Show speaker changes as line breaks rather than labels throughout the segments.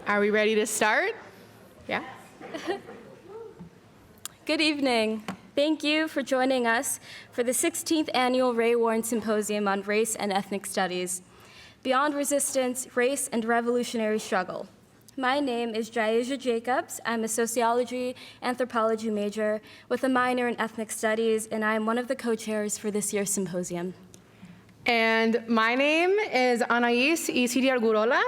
Are we ready to start? Yeah?
Good evening. Thank you for joining us for the 16th Annual Ray Warren Symposium on Race and Ethnic Studies, Beyond Resistance, Race and Revolutionary Struggle. My name is JahAsia Jacobs. I'm a sociology anthropology major with a minor in ethnic studies, and I'm one of the co-chairs for this year's symposium.
And my name is Anaïs Isiria Gurrola.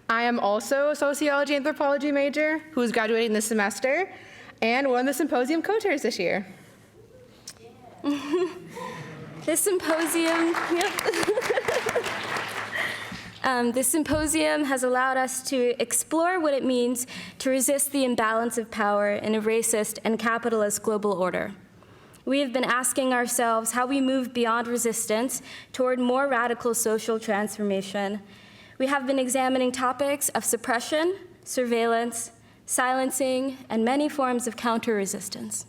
I am also a sociology anthropology major who's graduating this semester, and one of the symposium co-chairs this year.
This symposium has allowed us to explore what it means to resist the imbalance of power in a racist and capitalist global order. We have been asking ourselves how we move beyond resistance toward more radical social transformation. We have been examining topics of suppression, surveillance, silencing, and many forms of counter-resistance.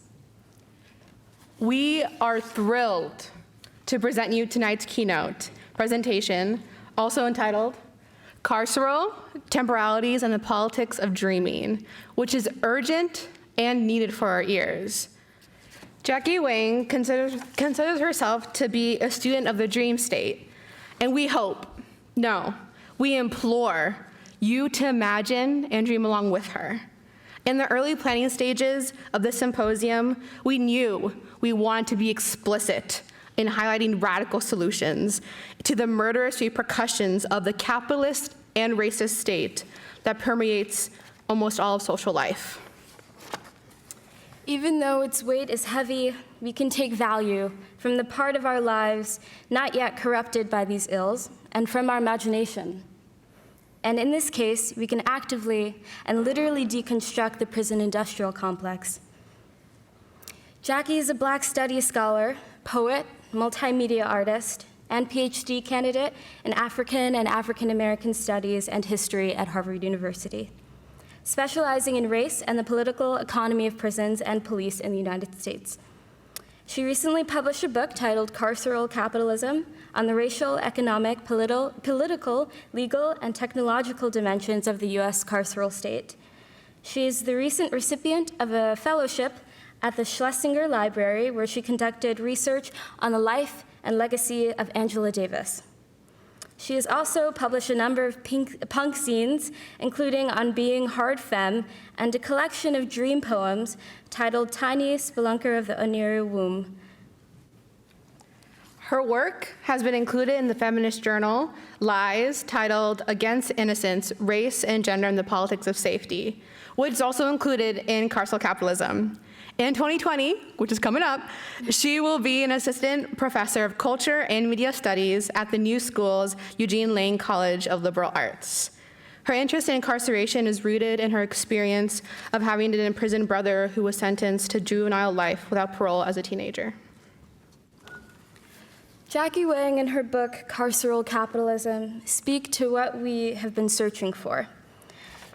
We are thrilled to present you tonight's keynote presentation, also entitled Carceral Temporalities and the Politics of Dreaming, which is urgent and needed for our ears. Jackie Wang considers herself to be a student of the dream state, and we hope, no, we implore you to imagine and dream along with her. In the early planning stages of the symposium, we knew we wanted to be explicit in highlighting radical solutions to the murderous repercussions of the capitalist and racist state that permeates almost all of social life.
Even though its weight is heavy, we can take value from the part of our lives not yet corrupted by these ills, and from our imagination. And in this case, we can actively and literally deconstruct the prison industrial complex. Jackie is a Black Studies scholar, poet, multimedia artist, and PhD candidate in African and African American studies and history at Harvard University, specializing in race and the political economy of prisons and police in the United States. She recently published a book titled Carceral Capitalism on the racial, economic, political, legal, and technological dimensions of the US carceral state. She is the recent recipient of a fellowship at the Schlesinger Library, where she conducted research on the life and legacy of Angela Davis. She has also published a number of punk zines, including On Being Hard Femme, and a collection of dream poems titled Tiny Spelunker of the Oniru Womb.
Her work has been included in the feminist journal Lies, titled Against Innocence, Race and Gender and the Politics of Safety, which is also included in Carceral Capitalism. In 2020, which is coming up, she will be an assistant professor of culture and media studies at the New School's Eugene Lane College of Liberal Arts. Her interest in incarceration is rooted in her experience of having an imprisoned brother who was sentenced to juvenile life without parole as a teenager.
Jackie Wang and her book, Carceral Capitalism, speak to what we have been searching for.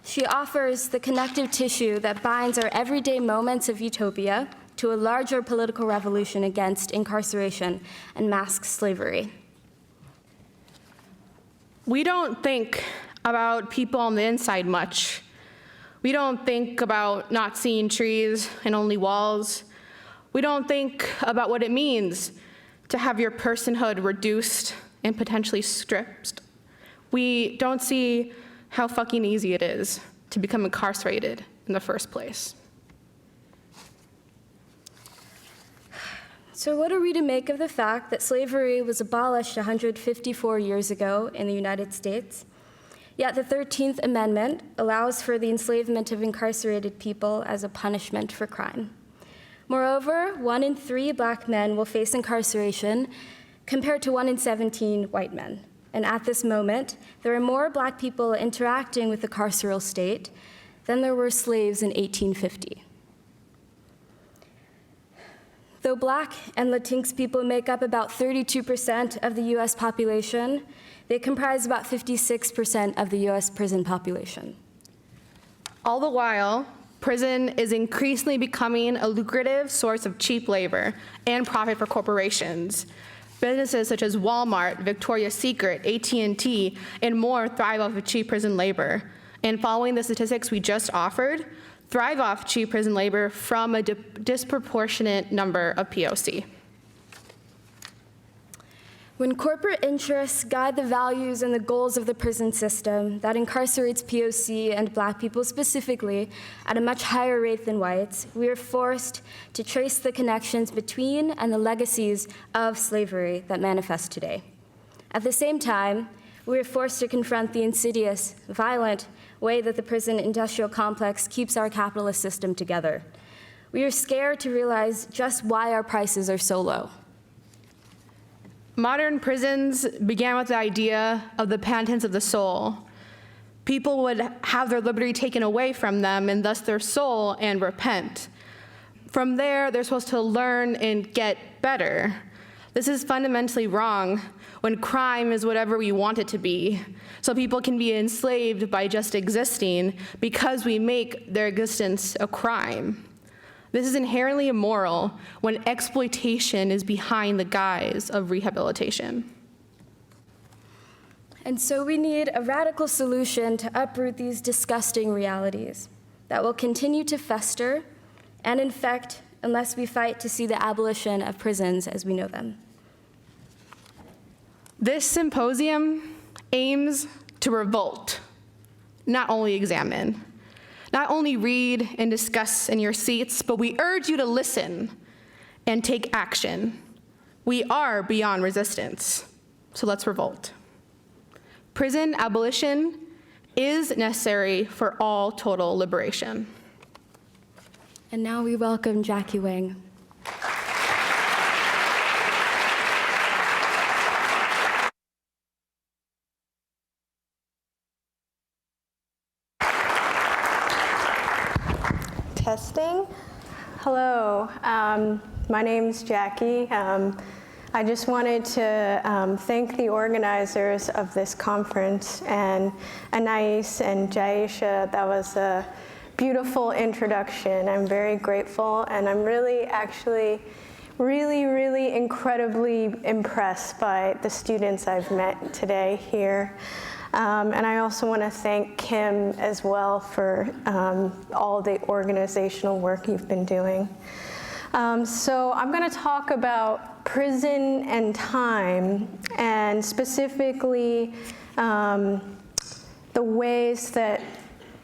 She offers the connective tissue that binds our everyday moments of utopia to a larger political revolution against incarceration and mass slavery.
We don't think about people on the inside much. We don't think about not seeing trees and only walls. We don't think about what it means to have your personhood reduced and potentially stripped. We don't see how fucking easy it is to become incarcerated in the first place.
So what are we to make of the fact that slavery was abolished 154 years ago in the United States, yet the 13th Amendment allows for the enslavement of incarcerated people as a punishment for crime? Moreover, 1 in 3 Black men will face incarceration compared to 1 in 17 white men. And at this moment, there are more Black people interacting with the carceral state than there were slaves in 1850. Though Black and Latinx people make up about 32% of the US population, they comprise about 56% of the US prison population.
All the while, prison is increasingly becoming a lucrative source of cheap labor and profit for corporations. Businesses such as Walmart, Victoria's Secret, AT&T, and more thrive off of cheap prison labor. and following the statistics we just offered, thrive off cheap prison labor from a disproportionate number of POC.
When corporate interests guide the values and the goals of the prison system that incarcerates POC and Black people specifically at a much higher rate than whites, we are forced to trace the connections between and the legacies of slavery that manifest today. At the same time, we are forced to confront the insidious, violent way that the prison industrial complex keeps our capitalist system together. We are scared to realize just why our prices are so low.
Modern prisons began with the idea of the penitence of the soul. People would have their liberty taken away from them and thus their soul and repent. From there, they're supposed to learn and get better. This is fundamentally wrong when crime is whatever we want it to be. So people can be enslaved by just existing because we make their existence a crime. This is inherently immoral when exploitation is behind the guise of rehabilitation.
And so we need a radical solution to uproot these disgusting realities that will continue to fester and infect unless we fight to see the abolition of prisons as we know them.
This symposium aims to revolt, not only examine. Not only read and discuss in your seats, but we urge you to listen and take action. We are beyond resistance, so let's revolt. Prison abolition is necessary for all total liberation.
And now we welcome Jackie Wang.
Testing. Hello, my name's Jackie. I just wanted to thank the organizers of this conference and Anaïs and JahAsia. That was a beautiful introduction. I'm very grateful, and I'm really incredibly impressed by the students I've met today here. And I also want to thank Kim as well for all the organizational work you've been doing. So I'm going to talk about prison and time, and specifically the ways that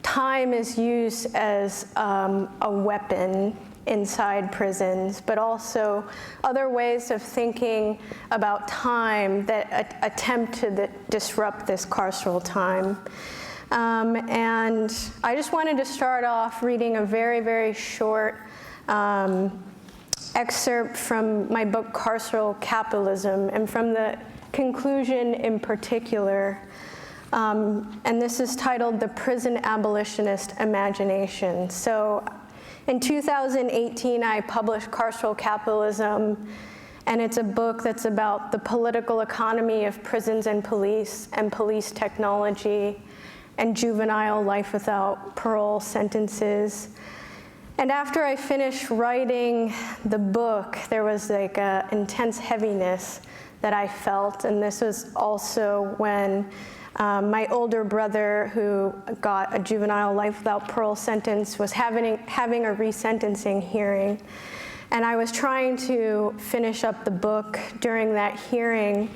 time is used as a weapon inside prisons, but also other ways of thinking about time that attempt to disrupt this carceral time. And I just wanted to start off reading a very, very short excerpt from my book, Carceral Capitalism, and from the conclusion in particular. And this is titled The Prison Abolitionist Imagination. So in 2018, I published Carceral Capitalism, and it's a book that's about the political economy of prisons and police technology, and juvenile life without parole sentences. And after I finished writing the book, there was like an intense heaviness that I felt, and this was also when my older brother, who got a juvenile life without parole sentence, was having a resentencing hearing. And I was trying to finish up the book during that hearing.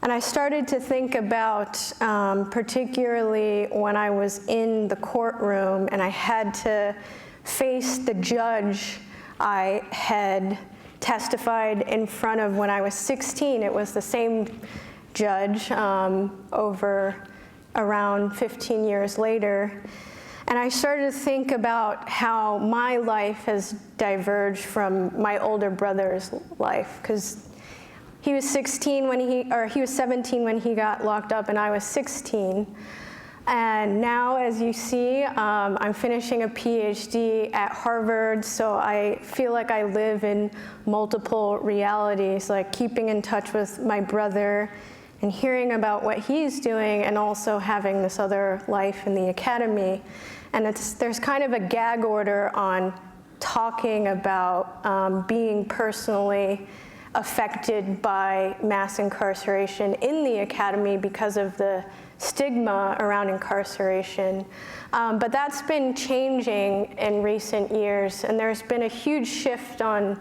And I started to think about, particularly when I was in the courtroom and I had to face the judge I had testified in front of when I was 16. It was the same judge over around 15 years later. And I started to think about how my life has diverged from my older brother's life, because he was 17 when he got locked up, and I was 16. And now, as you see, I'm finishing a PhD at Harvard, so I feel like I live in multiple realities, like keeping in touch with my brother and hearing about what he's doing, and also having this other life in the academy. And there's kind of a gag order on talking about being personally affected by mass incarceration in the academy because of the stigma around incarceration. But that's been changing in recent years, and there's been a huge shift on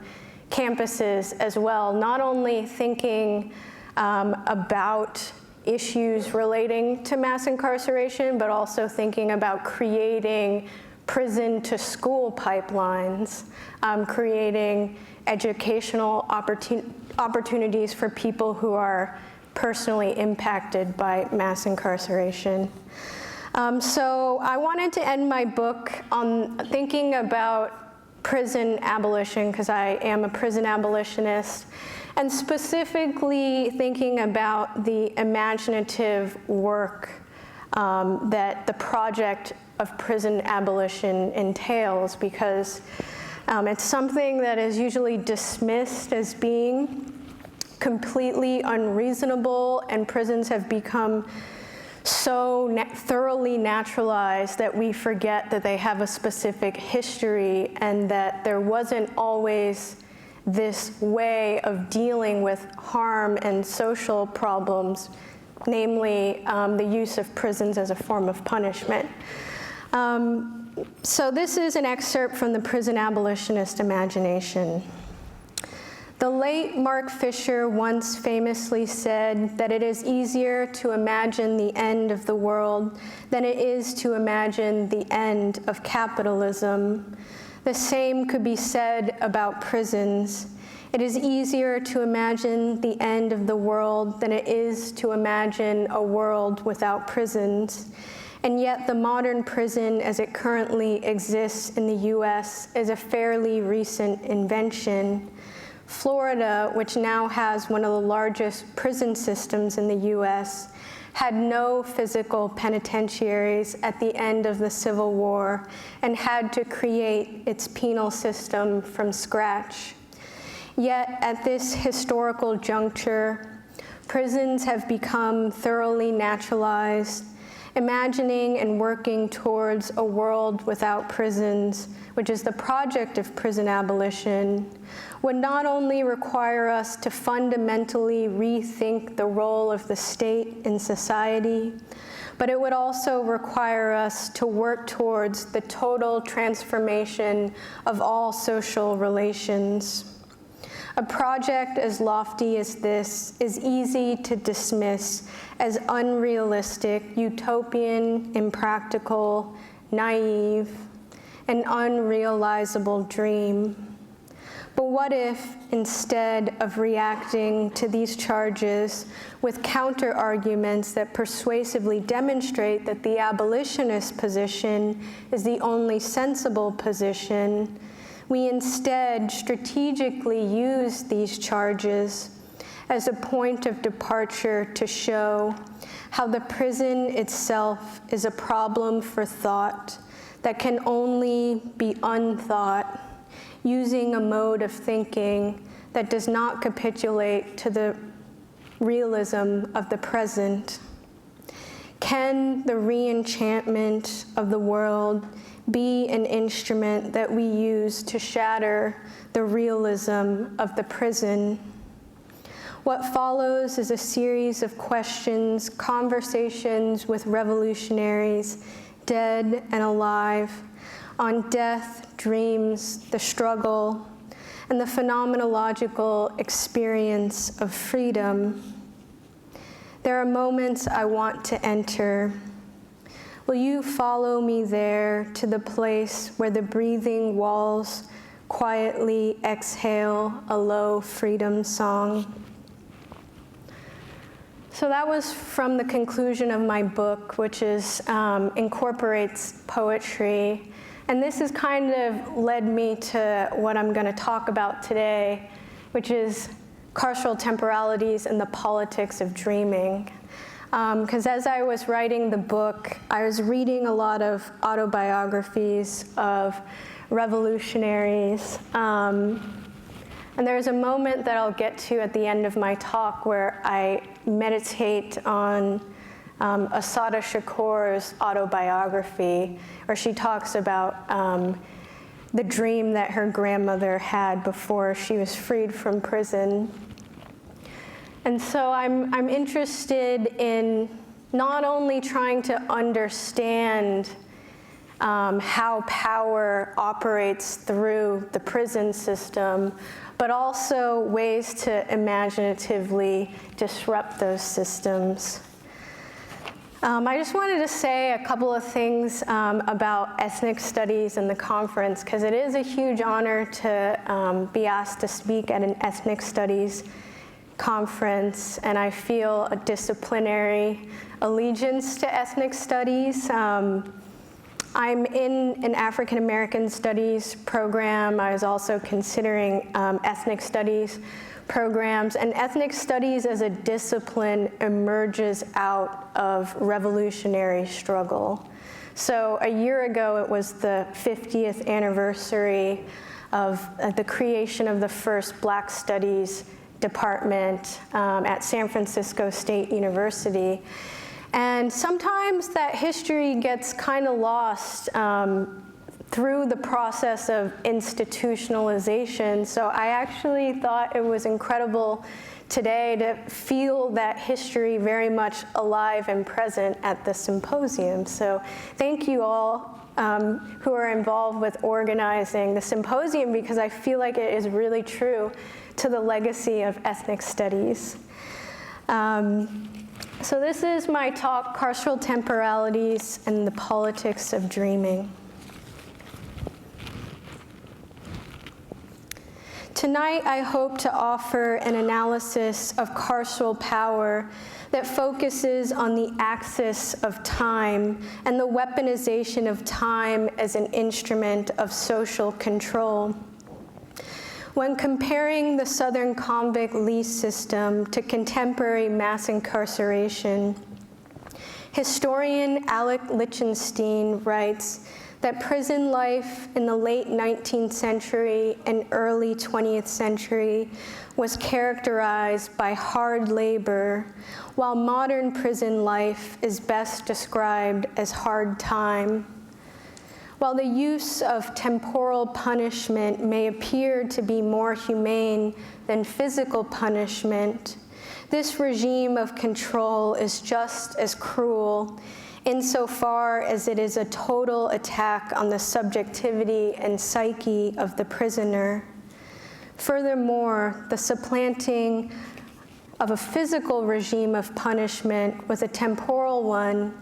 campuses as well, not only thinking about issues relating to mass incarceration, but also thinking about creating prison to school pipelines, creating educational opportunities for people who are personally impacted by mass incarceration. So I wanted to end my book on thinking about prison abolition, because I am a prison abolitionist, and specifically thinking about the imaginative work that the project of prison abolition entails, because it's something that is usually dismissed as being completely unreasonable, and prisons have become so thoroughly naturalized that we forget that they have a specific history and that there wasn't always this way of dealing with harm and social problems, namely the use of prisons as a form of punishment. So this is an excerpt from the Prison Abolitionist Imagination. The late Mark Fisher once famously said that it is easier to imagine the end of the world than it is to imagine the end of capitalism. The same could be said about prisons. It is easier to imagine the end of the world than it is to imagine a world without prisons. And yet the modern prison as it currently exists in the US is a fairly recent invention. Florida, which now has one of the largest prison systems in the US, had no physical penitentiaries at the end of the Civil War and had to create its penal system from scratch. Yet at this historical juncture, prisons have become thoroughly naturalized. Imagining and working towards a world without prisons, which is the project of prison abolition, would not only require us to fundamentally rethink the role of the state in society, but it would also require us to work towards the total transformation of all social relations. A project as lofty as this is easy to dismiss as unrealistic, utopian, impractical, naive, an unrealizable dream. But what if, instead of reacting to these charges with counter-arguments that persuasively demonstrate that the abolitionist position is the only sensible position, we instead strategically use these charges as a point of departure to show how the prison itself is a problem for thought that can only be unthought, using a mode of thinking that does not capitulate to the realism of the present. Can the re-enchantment of the world be an instrument that we use to shatter the realism of the prison? What follows is a series of questions, conversations with revolutionaries, dead and alive, on death, dreams, the struggle, and the phenomenological experience of freedom. There are moments I want to enter. Will you follow me there to the place where the breathing walls quietly exhale a low freedom song? So that was from the conclusion of my book, which is incorporates poetry. And this has kind of led me to what I'm going to talk about today, which is carceral temporalities and the politics of dreaming. Because as I was writing the book, I was reading a lot of autobiographies of revolutionaries. And there's a moment that I'll get to at the end of my talk where I meditate on Assata Shakur's autobiography, where she talks about the dream that her grandmother had before she was freed from prison. And so I'm interested in not only trying to understand how power operates through the prison system, but also ways to imaginatively disrupt those systems. I just wanted to say a couple of things about ethnic studies and the conference, because it is a huge honor to be asked to speak at an ethnic studies conference, and I feel a disciplinary allegiance to ethnic studies. I'm in an African American studies program. I was also considering ethnic studies programs, and ethnic studies as a discipline emerges out of revolutionary struggle. So a year ago, it was the 50th anniversary of the creation of the first Black Studies department at San Francisco State University. And sometimes that history gets kind of lost through the process of institutionalization. So I actually thought it was incredible today to feel that history very much alive and present at the symposium. So thank you all who are involved with organizing the symposium, because I feel like it is really true to the legacy of ethnic studies. So this is my talk, Carceral Temporalities and the Politics of Dreaming. Tonight, I hope to offer an analysis of carceral power that focuses on the axis of time and the weaponization of time as an instrument of social control. When comparing the Southern convict lease system to contemporary mass incarceration, historian Alec Lichtenstein writes that prison life in the late 19th century and early 20th century was characterized by hard labor, while modern prison life is best described as hard time. While the use of temporal punishment may appear to be more humane than physical punishment, this regime of control is just as cruel insofar as it is a total attack on the subjectivity and psyche of the prisoner. Furthermore, the supplanting of a physical regime of punishment with a temporal one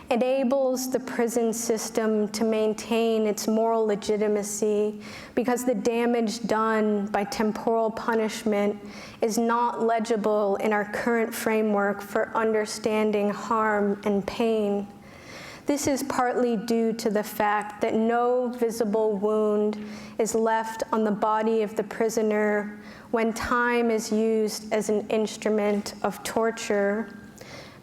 enables the prison system to maintain its moral legitimacy, because the damage done by temporal punishment is not legible in our current framework for understanding harm and pain. This is partly due to the fact that no visible wound is left on the body of the prisoner when time is used as an instrument of torture.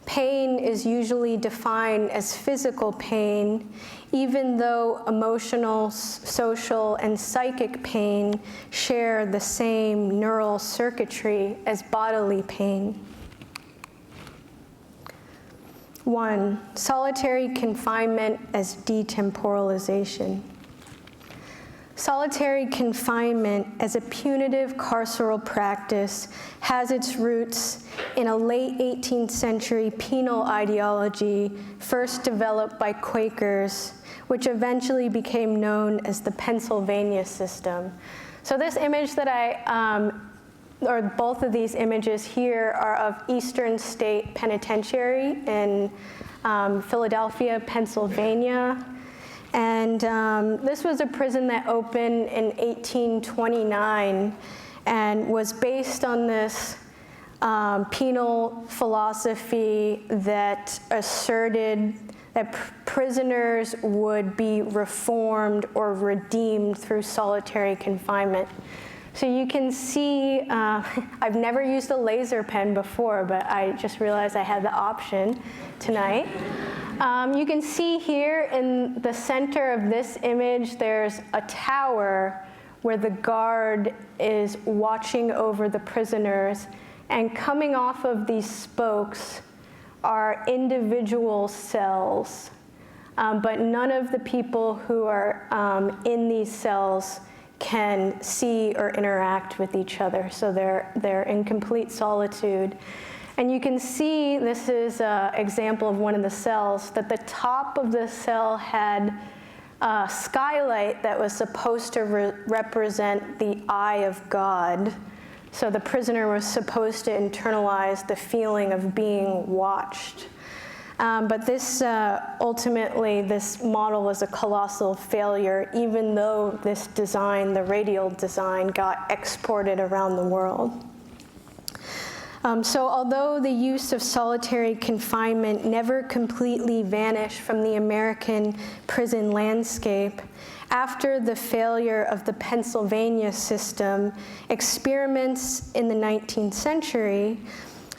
Pain is usually defined as physical pain, even though emotional, social, and psychic pain share the same neural circuitry as bodily pain. 1. Solitary confinement as detemporalization. Solitary confinement as a punitive carceral practice has its roots in a late 18th century penal ideology first developed by Quakers, which eventually became known as the Pennsylvania system. So this image that or both of these images here are of Eastern State Penitentiary in Philadelphia, Pennsylvania. And this was a prison that opened in 1829 and was based on this penal philosophy that asserted that prisoners would be reformed or redeemed through solitary confinement. So you can see, I've never used a laser pen before, but I just realized I had the option tonight. You can see here in the center of this image, there's a tower where the guard is watching over the prisoners, and coming off of these spokes are individual cells but none of the people who are in these cells can see or interact with each other. So they're in complete solitude. And you can see, this is an example of one of the cells, that the top of the cell had a skylight that was supposed to represent the eye of God. So the prisoner was supposed to internalize the feeling of being watched. But this, ultimately, this model was a colossal failure, even though this design, the radial design, got exported around the world. So although the use of solitary confinement never completely vanished from the American prison landscape, after the failure of the Pennsylvania system, experiments in the 19th century,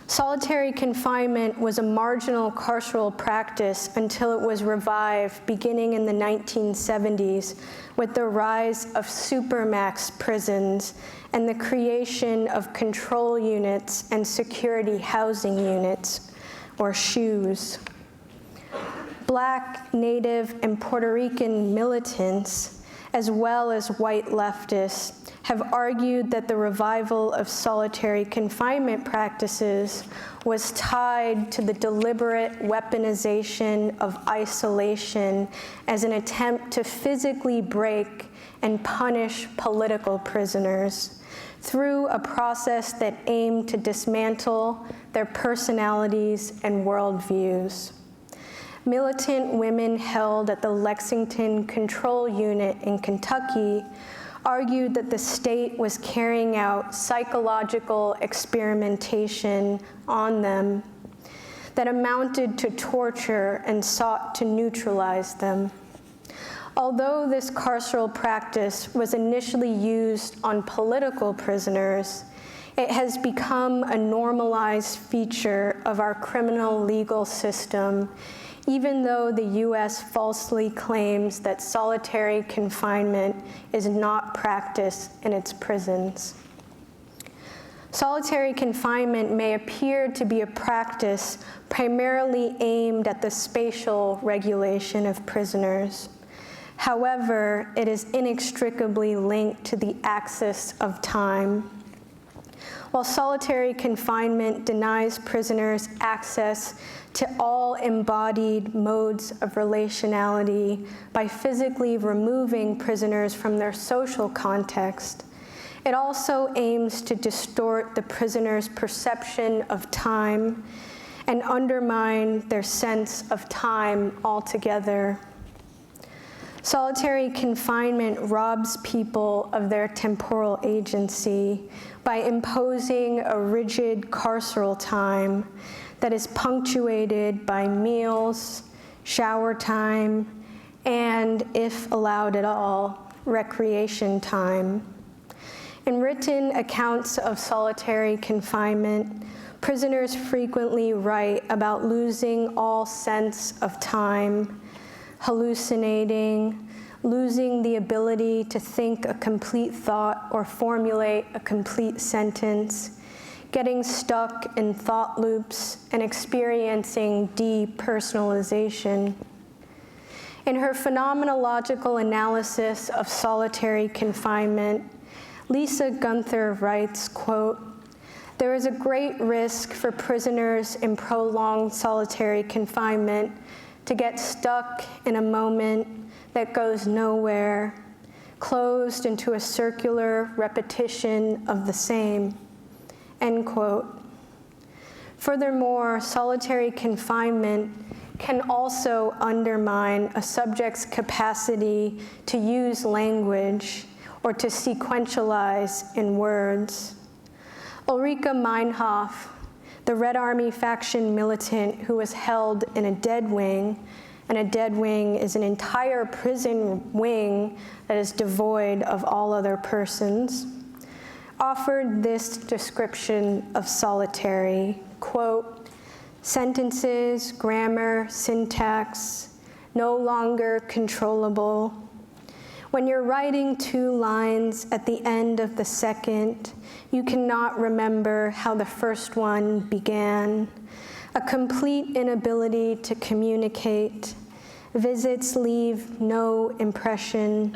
solitary confinement was a marginal carceral practice until it was revived beginning in the 1970s with the rise of supermax prisons and the creation of control units and security housing units, or SHUs. Black, Native, and Puerto Rican militants, as well as white leftists, have argued that the revival of solitary confinement practices was tied to the deliberate weaponization of isolation as an attempt to physically break and punish political prisoners through a process that aimed to dismantle their personalities and worldviews. Militant women held at the Lexington Control Unit in Kentucky argued that the state was carrying out psychological experimentation on them that amounted to torture and sought to neutralize them. Although this carceral practice was initially used on political prisoners, it has become a normalized feature of our criminal legal system, even though the US falsely claims that solitary confinement is not practiced in its prisons. Solitary confinement may appear to be a practice primarily aimed at the spatial regulation of prisoners. However, it is inextricably linked to the axis of time. While solitary confinement denies prisoners access to all embodied modes of relationality by physically removing prisoners from their social context, it also aims to distort the prisoner's perception of time and undermine their sense of time altogether. Solitary confinement robs people of their temporal agency by imposing a rigid carceral time that is punctuated by meals, shower time, and, if allowed at all, recreation time. In written accounts of solitary confinement, prisoners frequently write about losing all sense of time, hallucinating, losing the ability to think a complete thought or formulate a complete sentence, getting stuck in thought loops, and experiencing depersonalization. In her phenomenological analysis of solitary confinement, Lisa Gunther writes, quote, "There is a great risk for prisoners in prolonged solitary confinement to get stuck in a moment that goes nowhere, closed into a circular repetition of the same," end quote. Furthermore, solitary confinement can also undermine a subject's capacity to use language or to sequentialize in words. Ulrike Meinhof, the Red Army faction militant who was held in a dead wing, and a dead wing is an entire prison wing that is devoid of all other persons, offered this description of solitary, quote, "Sentences, grammar, syntax, no longer controllable. When you're writing 2 lines at the end of the second, you cannot remember how the first one began. A complete inability to communicate, Visits leave no impression.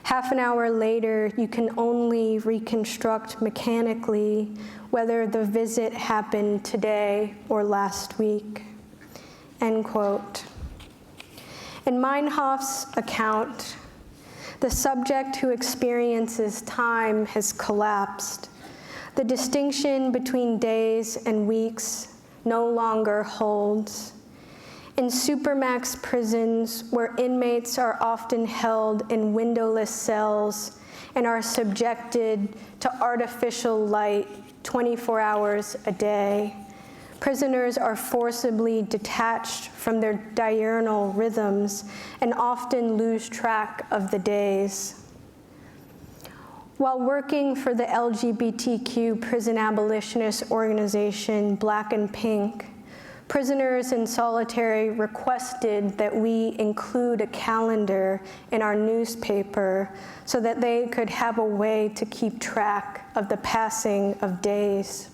Half an hour later, you can only reconstruct mechanically whether the visit happened today or last week. End quote. In Meinhof's account, the subject who experiences time has collapsed. The distinction between days and weeks no longer holds. In supermax prisons, where inmates are often held in windowless cells and are subjected to artificial light 24 hours a day, prisoners are forcibly detached from their diurnal rhythms and often lose track of the days. While working for the LGBTQ prison abolitionist organization Black and Pink, prisoners in solitary requested that we include a calendar in our newspaper so that they could have a way to keep track of the passing of days.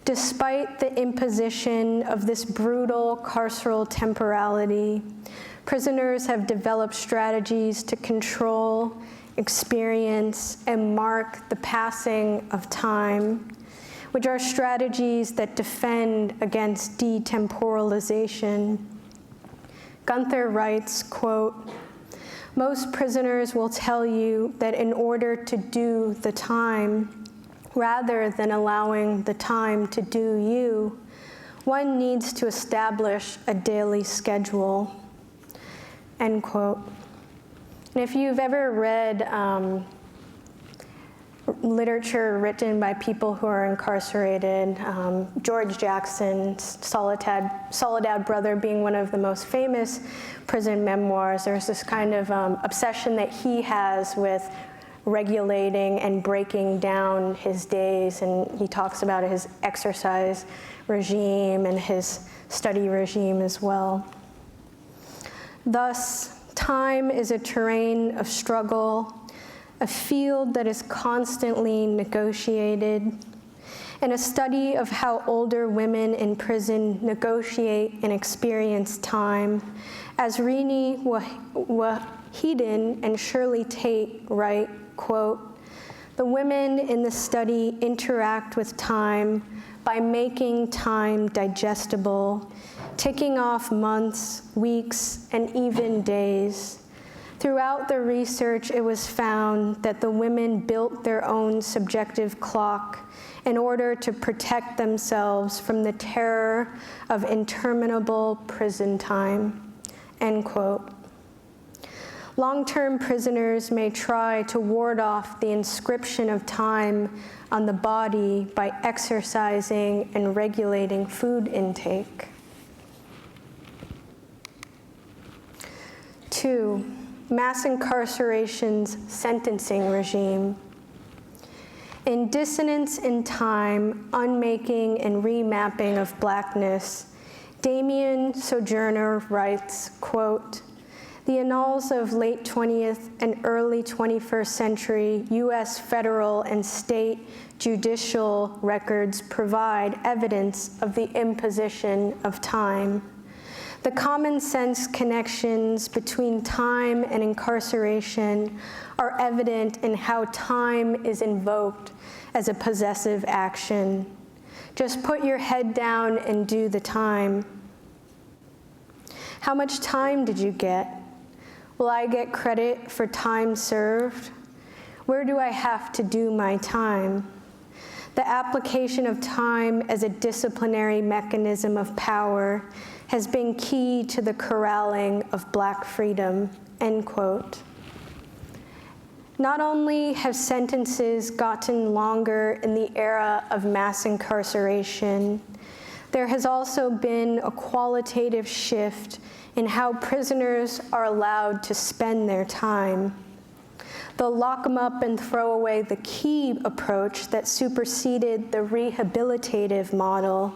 Despite the imposition of this brutal carceral temporality, prisoners have developed strategies to control, experience, and mark the passing of time, which are strategies that defend against detemporalization. Gunther writes, quote, "Most prisoners will tell you that in order to do the time, rather than allowing the time to do you, one needs to establish a daily schedule." End quote. And if you've ever read literature written by people who are incarcerated, George Jackson's Soledad Brother being one of the most famous prison memoirs, there's this kind of obsession that he has with regulating and breaking down his days, and he talks about his exercise regime and his study regime as well. Thus, time is a terrain of struggle, a field that is constantly negotiated, and a study of how older women in prison negotiate and experience time. As Rini Wahedin and Shirley Tate write, quote, "The women in the study interact with time by making time digestible, ticking off months, weeks, and even days. Throughout the research, it was found that the women built their own subjective clock in order to protect themselves from the terror of interminable prison time." End quote. Long-term prisoners may try to ward off the inscription of time on the body by exercising and regulating food intake. 2, mass incarceration's sentencing regime. In Dissonance in Time, Unmaking and Remapping of Blackness, Damien Sojourner writes, quote, "The annals of late 20th and early 21st century U.S. federal and state judicial records provide evidence of the imposition of time. The common sense connections between time and incarceration are evident in how time is invoked as a possessive action. Just put your head down and do the time. How much time did you get? Will I get credit for time served? Where do I have to do my time? The application of time as a disciplinary mechanism of power has been key to the corralling of Black freedom," end quote. Not only have sentences gotten longer in the era of mass incarceration, there has also been a qualitative shift in how prisoners are allowed to spend their time. The lock 'em up and throw away the key approach that superseded the rehabilitative model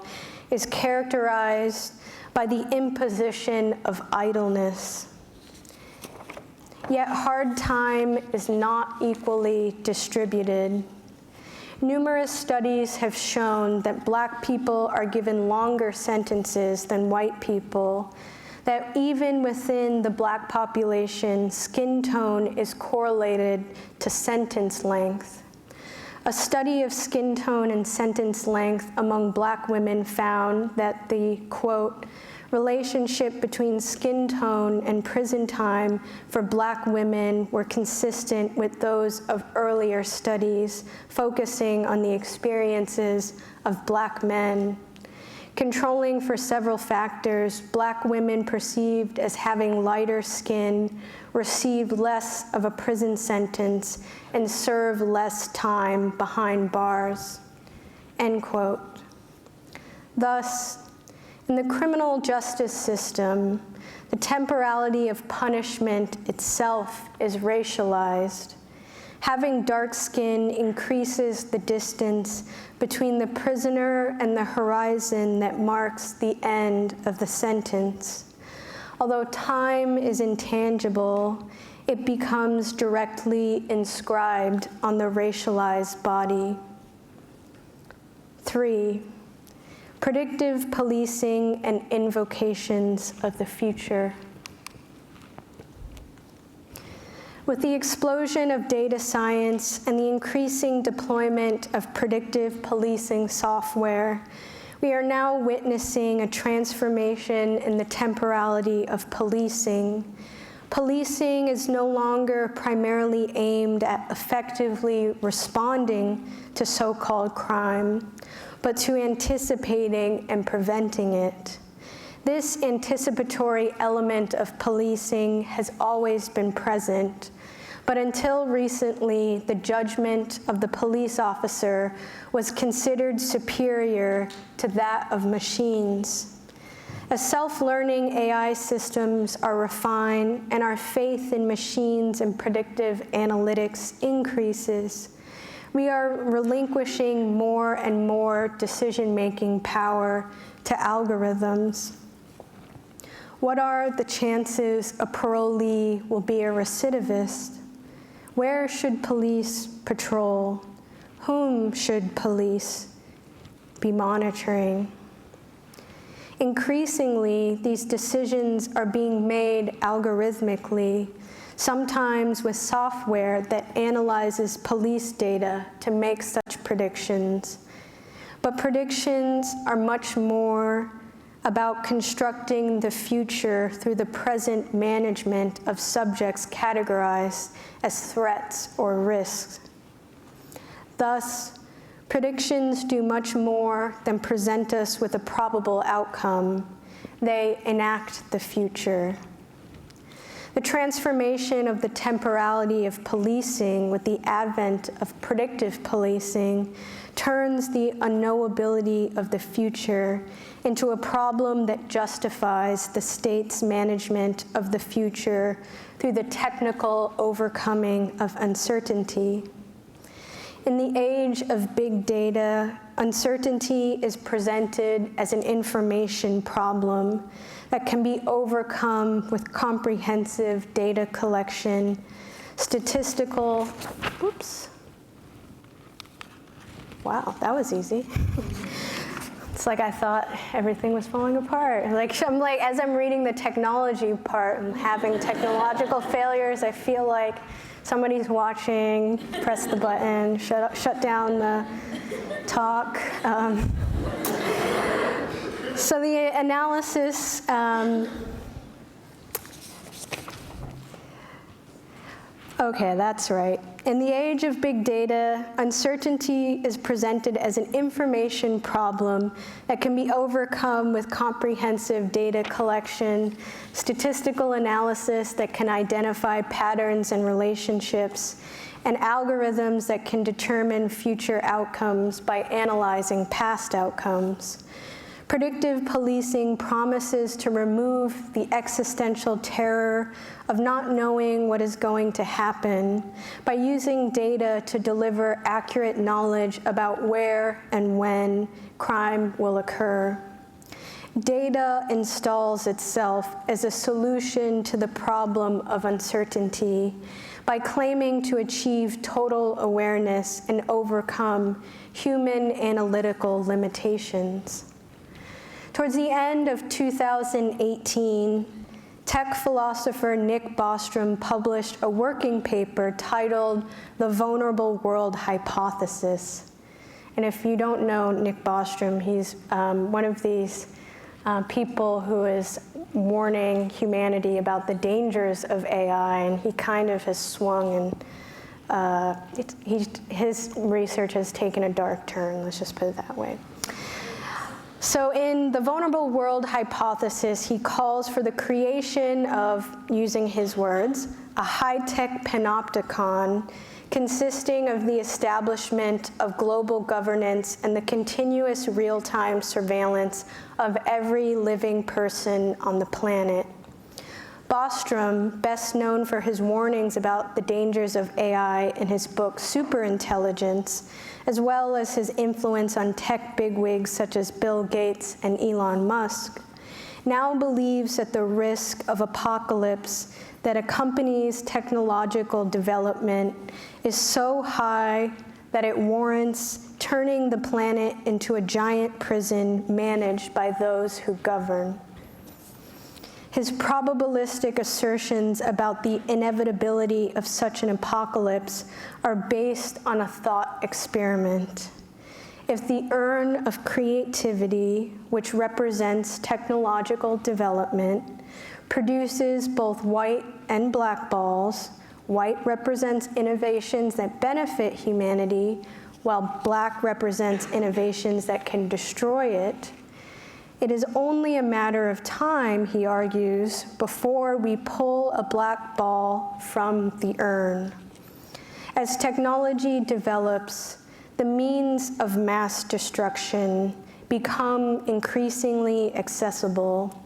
is characterized by the imposition of idleness. Yet hard time is not equally distributed. Numerous studies have shown that Black people are given longer sentences than white people, that even within the Black population, skin tone is correlated to sentence length. A study of skin tone and sentence length among Black women found that the, quote, relationship between skin tone and prison time for Black women were consistent with those of earlier studies focusing on the experiences of Black men. Controlling for several factors, Black women perceived as having lighter skin receive less of a prison sentence and serve less time behind bars, end quote. Thus, in the criminal justice system, the temporality of punishment itself is racialized. Having dark skin increases the distance between the prisoner and the horizon that marks the end of the sentence. Although time is intangible, it becomes directly inscribed on the racialized body. 3, predictive policing and invocations of the future. With the explosion of data science and the increasing deployment of predictive policing software, we are now witnessing a transformation in the temporality of policing. Policing is no longer primarily aimed at effectively responding to so-called crime, but to anticipating and preventing it. This anticipatory element of policing has always been present, but until recently, the judgment of the police officer was considered superior to that of machines. As self-learning AI systems are refined and our faith in machines and predictive analytics increases, we are relinquishing more and more decision-making power to algorithms. What are the chances a parolee will be a recidivist? Where should police patrol? Whom should police be monitoring? Increasingly, these decisions are being made algorithmically, sometimes with software that analyzes police data to make such predictions. But predictions are much more about constructing the future through the present management of subjects categorized as threats or risks. Thus, predictions do much more than present us with a probable outcome. They enact the future. The transformation of the temporality of policing with the advent of predictive policing turns the unknowability of the future into a problem that justifies the state's management of the future through the technical overcoming of uncertainty. In the age of big data, uncertainty is presented as an information problem that can be overcome with comprehensive data collection, statistical, wow, that was easy. It's like I thought everything was falling apart. I'm like, as I'm reading the technology part and having technological failures, I feel like somebody's watching, press the button, shut down the talk. So the analysis, okay, that's right. In the age of big data, uncertainty is presented as an information problem that can be overcome with comprehensive data collection, statistical analysis that can identify patterns and relationships, and algorithms that can determine future outcomes by analyzing past outcomes. Predictive policing promises to remove the existential terror of not knowing what is going to happen by using data to deliver accurate knowledge about where and when crime will occur. Data installs itself as a solution to the problem of uncertainty by claiming to achieve total awareness and overcome human analytical limitations. Towards the end of 2018, tech philosopher Nick Bostrom published a working paper titled The Vulnerable World Hypothesis. And if you don't know Nick Bostrom, he's one of these people who is warning humanity about the dangers of AI, and he kind of has swung and his research has taken a dark turn, let's just put it that way. So in the Vulnerable World Hypothesis, he calls for the creation of, using his words, a high-tech panopticon consisting of the establishment of global governance and the continuous real-time surveillance of every living person on the planet. Bostrom, best known for his warnings about the dangers of AI in his book Superintelligence, as well as his influence on tech bigwigs such as Bill Gates and Elon Musk, now believes that the risk of apocalypse that accompanies technological development is so high that it warrants turning the planet into a giant prison managed by those who govern. His probabilistic assertions about the inevitability of such an apocalypse are based on a thought experiment. If the urn of creativity, which represents technological development, produces both white and black balls, white represents innovations that benefit humanity, while black represents innovations that can destroy it, it is only a matter of time, he argues, before we pull a black ball from the urn. As technology develops, the means of mass destruction become increasingly accessible,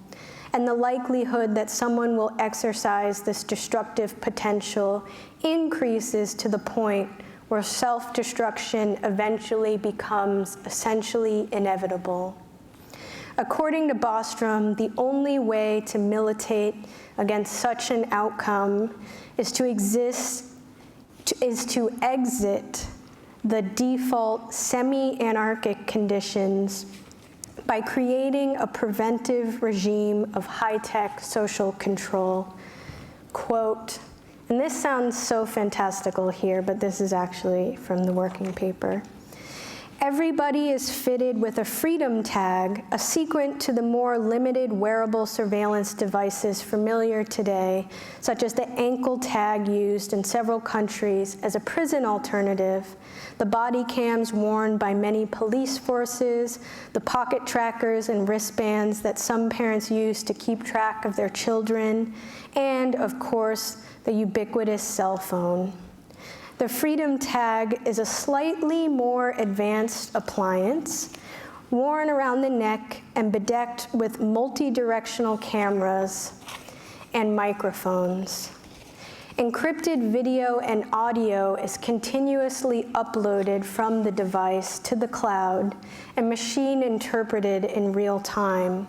and the likelihood that someone will exercise this destructive potential increases to the point where self-destruction eventually becomes essentially inevitable. According to Bostrom, the only way to militate against such an outcome is to exit the default semi-anarchic conditions by creating a preventive regime of high-tech social control. Quote, and this sounds so fantastical here, but this is actually from the working paper. Everybody is fitted with a freedom tag, a sequent to the more limited wearable surveillance devices familiar today, such as the ankle tag used in several countries as a prison alternative, the body cams worn by many police forces, the pocket trackers and wristbands that some parents use to keep track of their children, and, of course, the ubiquitous cell phone. The Freedom Tag is a slightly more advanced appliance, worn around the neck and bedecked with multi-directional cameras and microphones. Encrypted video and audio is continuously uploaded from the device to the cloud and machine interpreted in real time.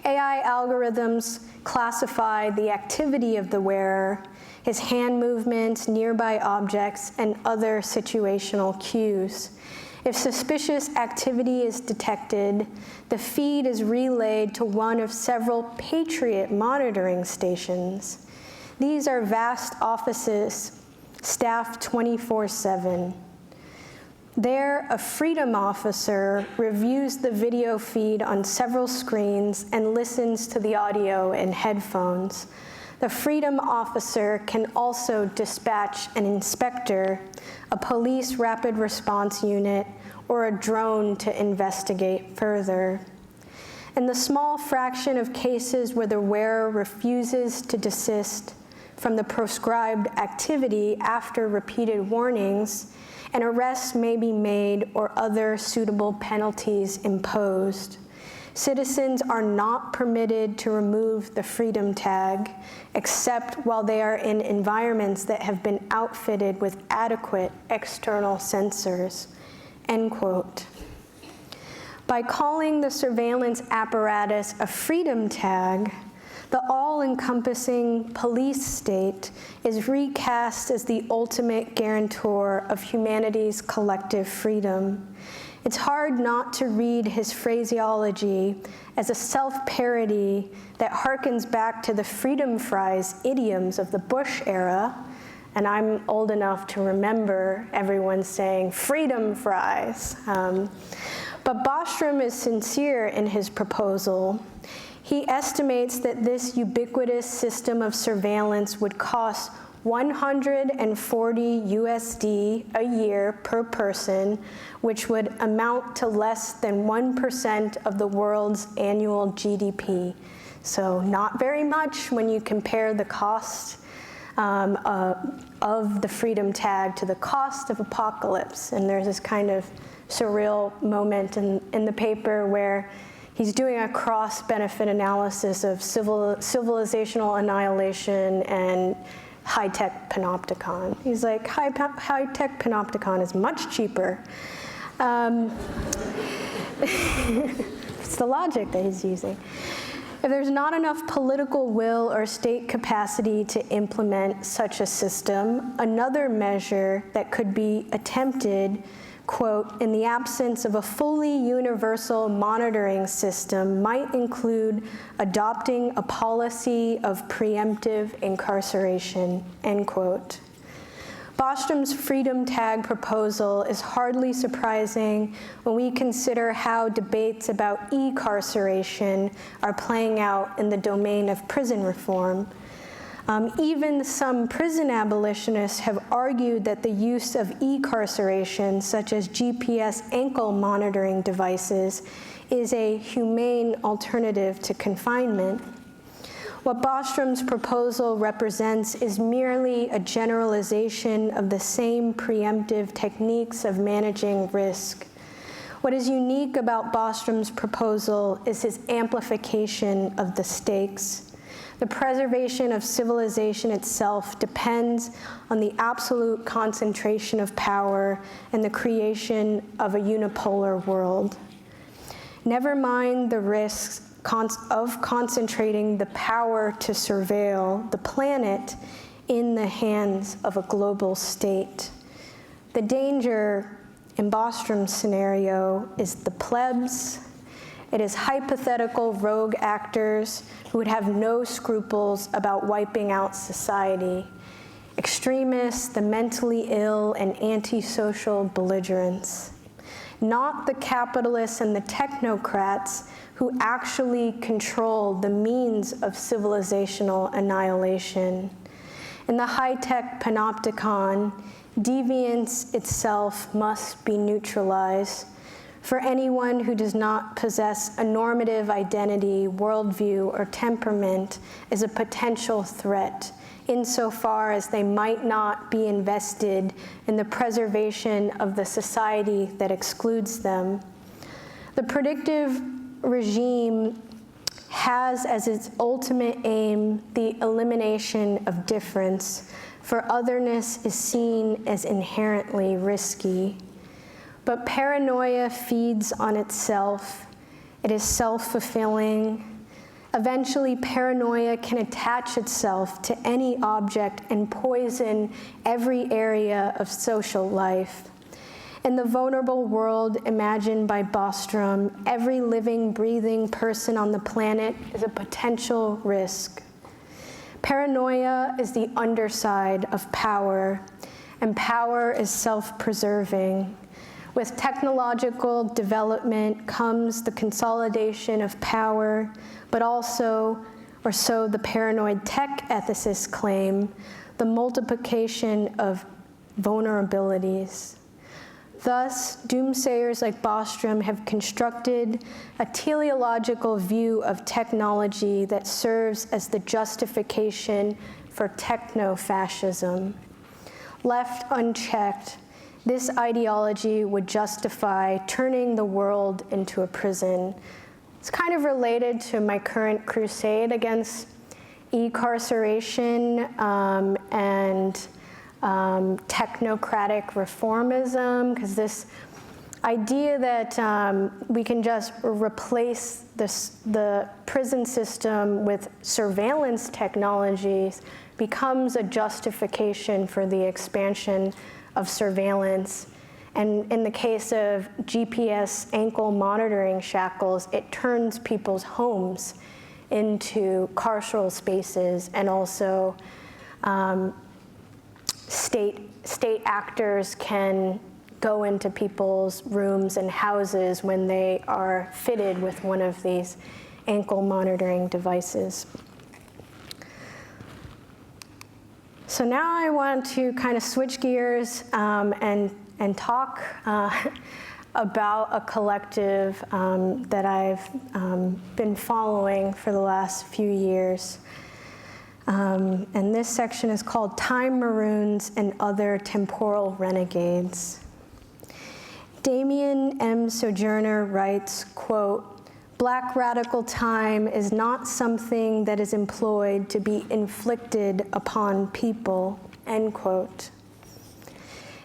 AI algorithms classify the activity of the wearer, his hand movements, nearby objects, and other situational cues. If suspicious activity is detected, the feed is relayed to one of several Patriot monitoring stations. These are vast offices staffed 24/7. There, a freedom officer reviews the video feed on several screens and listens to the audio in headphones. The freedom officer can also dispatch an inspector, a police rapid response unit, or a drone to investigate further. In the small fraction of cases where the wearer refuses to desist from the proscribed activity after repeated warnings, an arrest may be made or other suitable penalties imposed. Citizens are not permitted to remove the freedom tag, except while they are in environments that have been outfitted with adequate external sensors, end quote. By calling the surveillance apparatus a freedom tag, the all-encompassing police state is recast as the ultimate guarantor of humanity's collective freedom. It's hard not to read his phraseology as a self-parody that harkens back to the freedom fries idioms of the Bush era, and I'm old enough to remember everyone saying freedom fries. But Bostrom is sincere in his proposal. He estimates that this ubiquitous system of surveillance would cost 140 USD a year per person, which would amount to less than 1% of the world's annual GDP. So not very much when you compare the cost of the freedom tag to the cost of apocalypse. And there's this kind of surreal moment in the paper where he's doing a cross-benefit analysis of civilizational annihilation and high-tech panopticon. He's like, high-tech panopticon is much cheaper. It's the logic that he's using. If there's not enough political will or state capacity to implement such a system, another measure that could be attempted, quote, in the absence of a fully universal monitoring system, might include adopting a policy of preemptive incarceration, end quote. Bostrom's freedom tag proposal is hardly surprising when we consider how debates about e-carceration are playing out in the domain of prison reform. Even some prison abolitionists have argued that the use of e-carceration, such as GPS ankle monitoring devices, is a humane alternative to confinement. What Bostrom's proposal represents is merely a generalization of the same preemptive techniques of managing risk. What is unique about Bostrom's proposal is his amplification of the stakes. The preservation of civilization itself depends on the absolute concentration of power and the creation of a unipolar world. Never mind the risks of concentrating the power to surveil the planet in the hands of a global state. The danger in Bostrom's scenario is the plebs. It is hypothetical rogue actors who would have no scruples about wiping out society. Extremists, the mentally ill, and antisocial belligerents. Not the capitalists and the technocrats who actually control the means of civilizational annihilation. In the high-tech panopticon, deviance itself must be neutralized. For anyone who does not possess a normative identity, worldview, or temperament is a potential threat, insofar as they might not be invested in the preservation of the society that excludes them. The predictive regime has as its ultimate aim the elimination of difference, for otherness is seen as inherently risky. But paranoia feeds on itself. It is self-fulfilling. Eventually, paranoia can attach itself to any object and poison every area of social life. In the vulnerable world imagined by Bostrom, every living, breathing person on the planet is a potential risk. Paranoia is the underside of power, and power is self-preserving. With technological development comes the consolidation of power, but also, or so the paranoid tech ethicists claim, the multiplication of vulnerabilities. Thus, doomsayers like Bostrom have constructed a teleological view of technology that serves as the justification for techno-fascism. Left unchecked, this ideology would justify turning the world into a prison. It's kind of related to my current crusade against e-carceration and technocratic reformism, because this idea that we can just replace the prison system with surveillance technologies becomes a justification for the expansion of surveillance. And in the case of GPS ankle monitoring shackles, it turns people's homes into carceral spaces, and also state actors can go into people's rooms and houses when they are fitted with one of these ankle monitoring devices. So now I want to kind of switch gears and talk about a collective that I've been following for the last few years. And this section is called Time Maroons and Other Temporal Renegades. Damien M. Sojourner writes, quote, "Black radical time is not something that is employed to be inflicted upon people," end quote.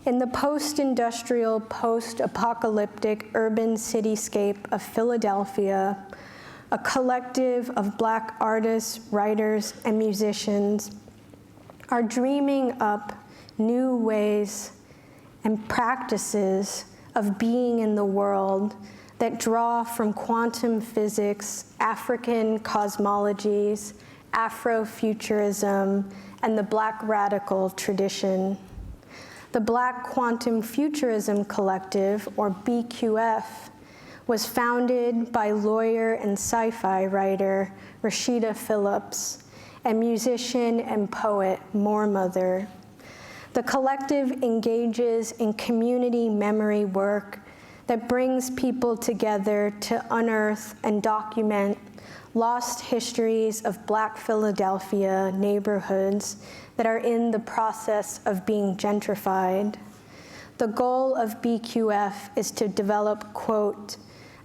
In the post-industrial, post-apocalyptic urban cityscape of Philadelphia, a collective of Black artists, writers, and musicians are dreaming up new ways and practices of being in the world that draw from quantum physics, African cosmologies, Afrofuturism, and the Black radical tradition. The Black Quantum Futurism Collective, or BQF, was founded by lawyer and sci-fi writer Rashida Phillips and musician and poet Moormother. The collective engages in community memory work that brings people together to unearth and document lost histories of Black Philadelphia neighborhoods that are in the process of being gentrified. The goal of BQF is to develop, quote,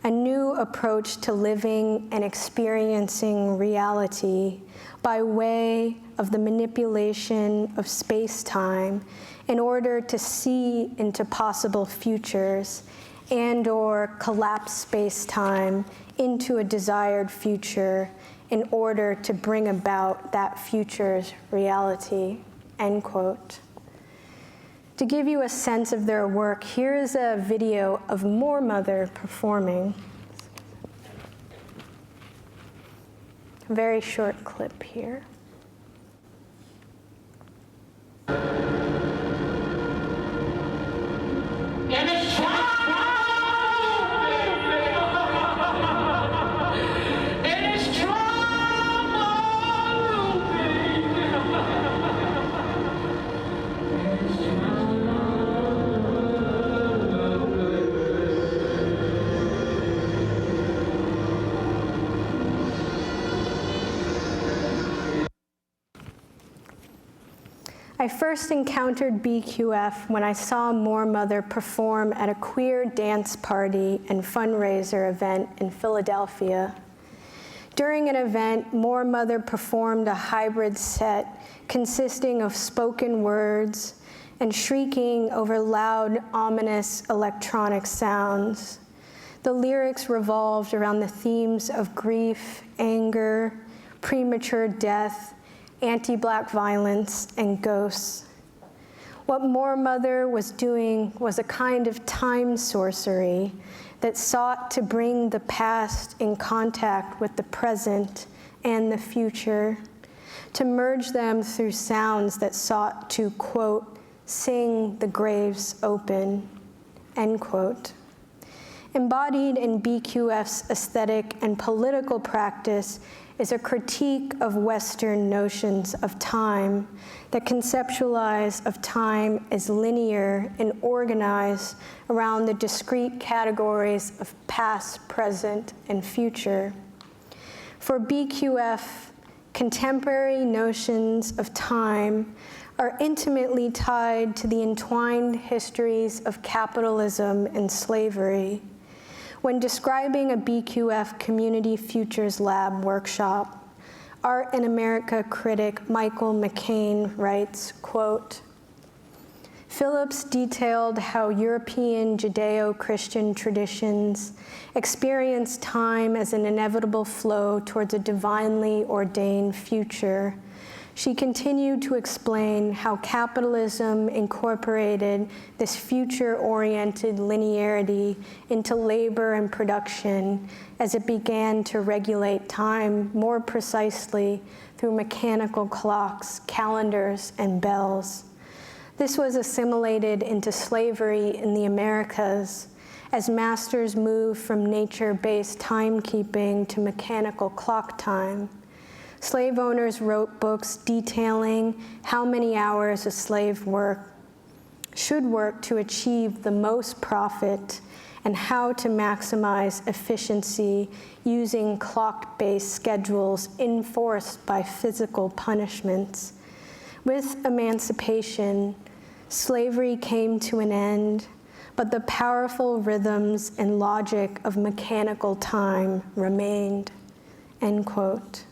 "a new approach to living and experiencing reality by way of the manipulation of space-time in order to see into possible futures and/or collapse space-time into a desired future in order to bring about that future's reality," end quote. To give you a sense of their work, here is a video of Moormother performing. A very short clip here. I first encountered BQF when I saw Moormother perform at a queer dance party and fundraiser event in Philadelphia. During an event, Moormother performed a hybrid set consisting of spoken words and shrieking over loud, ominous electronic sounds. The lyrics revolved around the themes of grief, anger, premature death, anti-Black violence, and ghosts. What Moormother was doing was a kind of time sorcery that sought to bring the past in contact with the present and the future, to merge them through sounds that sought to, quote, "sing the graves open," end quote. Embodied in BQF's aesthetic and political practice is a critique of Western notions of time that conceptualize of time as linear and organized around the discrete categories of past, present, and future. For BQF, contemporary notions of time are intimately tied to the entwined histories of capitalism and slavery. When describing a BQF Community Futures Lab workshop, Art in America critic Michael McCain writes, quote, "Phillips detailed how European Judeo-Christian traditions experience time as an inevitable flow towards a divinely ordained future, She continued to explain how capitalism incorporated this future-oriented linearity into labor and production as it began to regulate time more precisely through mechanical clocks, calendars, and bells. This was assimilated into slavery in the Americas as masters moved from nature-based timekeeping to mechanical clock time. Slave owners wrote books detailing how many hours a slave should work to achieve the most profit and how to maximize efficiency using clock-based schedules enforced by physical punishments. With emancipation, slavery came to an end, but the powerful rhythms and logic of mechanical time remained, end quote.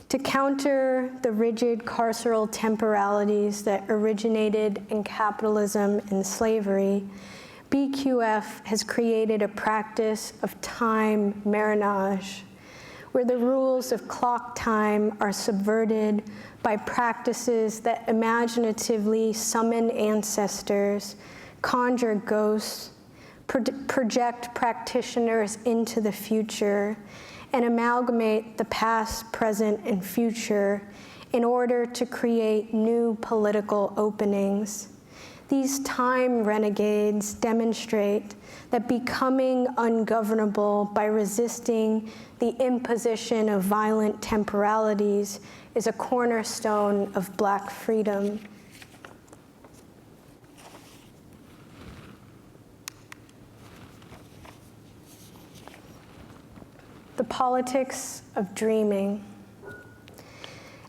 To counter the rigid carceral temporalities that originated in capitalism and slavery, BQF has created a practice of time marriage, where the rules of clock time are subverted by practices that imaginatively summon ancestors, conjure ghosts, project practitioners into the future, and amalgamate the past, present, and future in order to create new political openings. These time renegades demonstrate that becoming ungovernable by resisting the imposition of violent temporalities is a cornerstone of Black freedom. The politics of dreaming.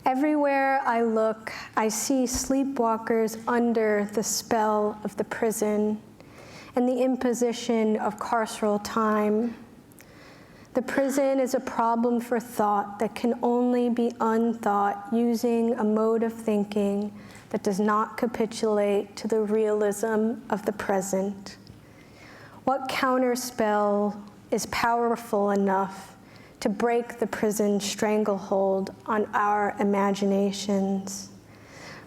Everywhere I look, I see sleepwalkers under the spell of the prison and the imposition of carceral time. The prison is a problem for thought that can only be unthought using a mode of thinking that does not capitulate to the realism of the present. What counterspell is powerful enough to break the prison stranglehold on our imaginations?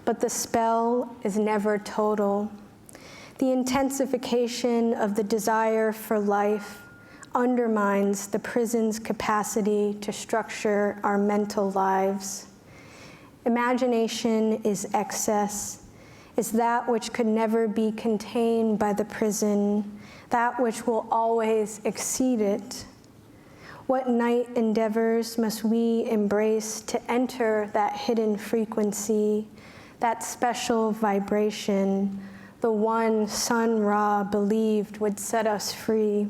But the spell is never total. The intensification of the desire for life undermines the prison's capacity to structure our mental lives. Imagination is excess, is that which could never be contained by the prison, that which will always exceed it. What night endeavors must we embrace to enter that hidden frequency, that special vibration, the one Sun Ra believed would set us free?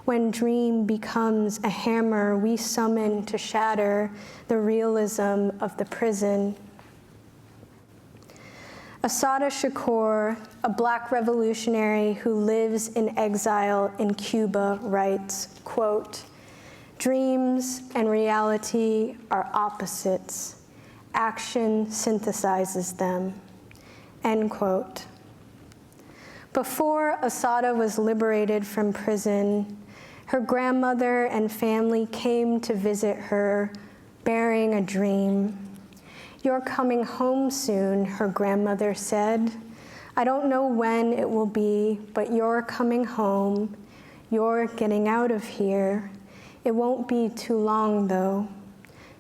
When dream becomes a hammer we summon to shatter the realism of the prison. Assata Shakur, a Black revolutionary who lives in exile in Cuba, writes, quote, "Dreams and reality are opposites. Action synthesizes them," end quote. Before Assata was liberated from prison, her grandmother and family came to visit her, bearing a dream. "You're coming home soon," her grandmother said. "I don't know when it will be, but you're coming home. You're getting out of here. It won't be too long, though."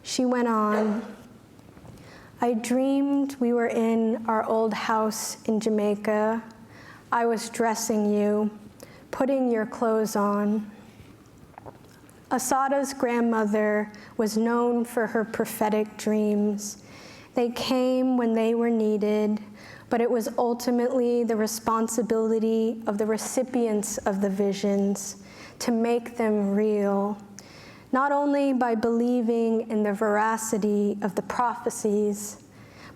She went on, "I dreamed we were in our old house in Jamaica. I was dressing you, putting your clothes on." Assata's grandmother was known for her prophetic dreams. They came when they were needed, but it was ultimately the responsibility of the recipients of the visions to make them real, not only by believing in the veracity of the prophecies,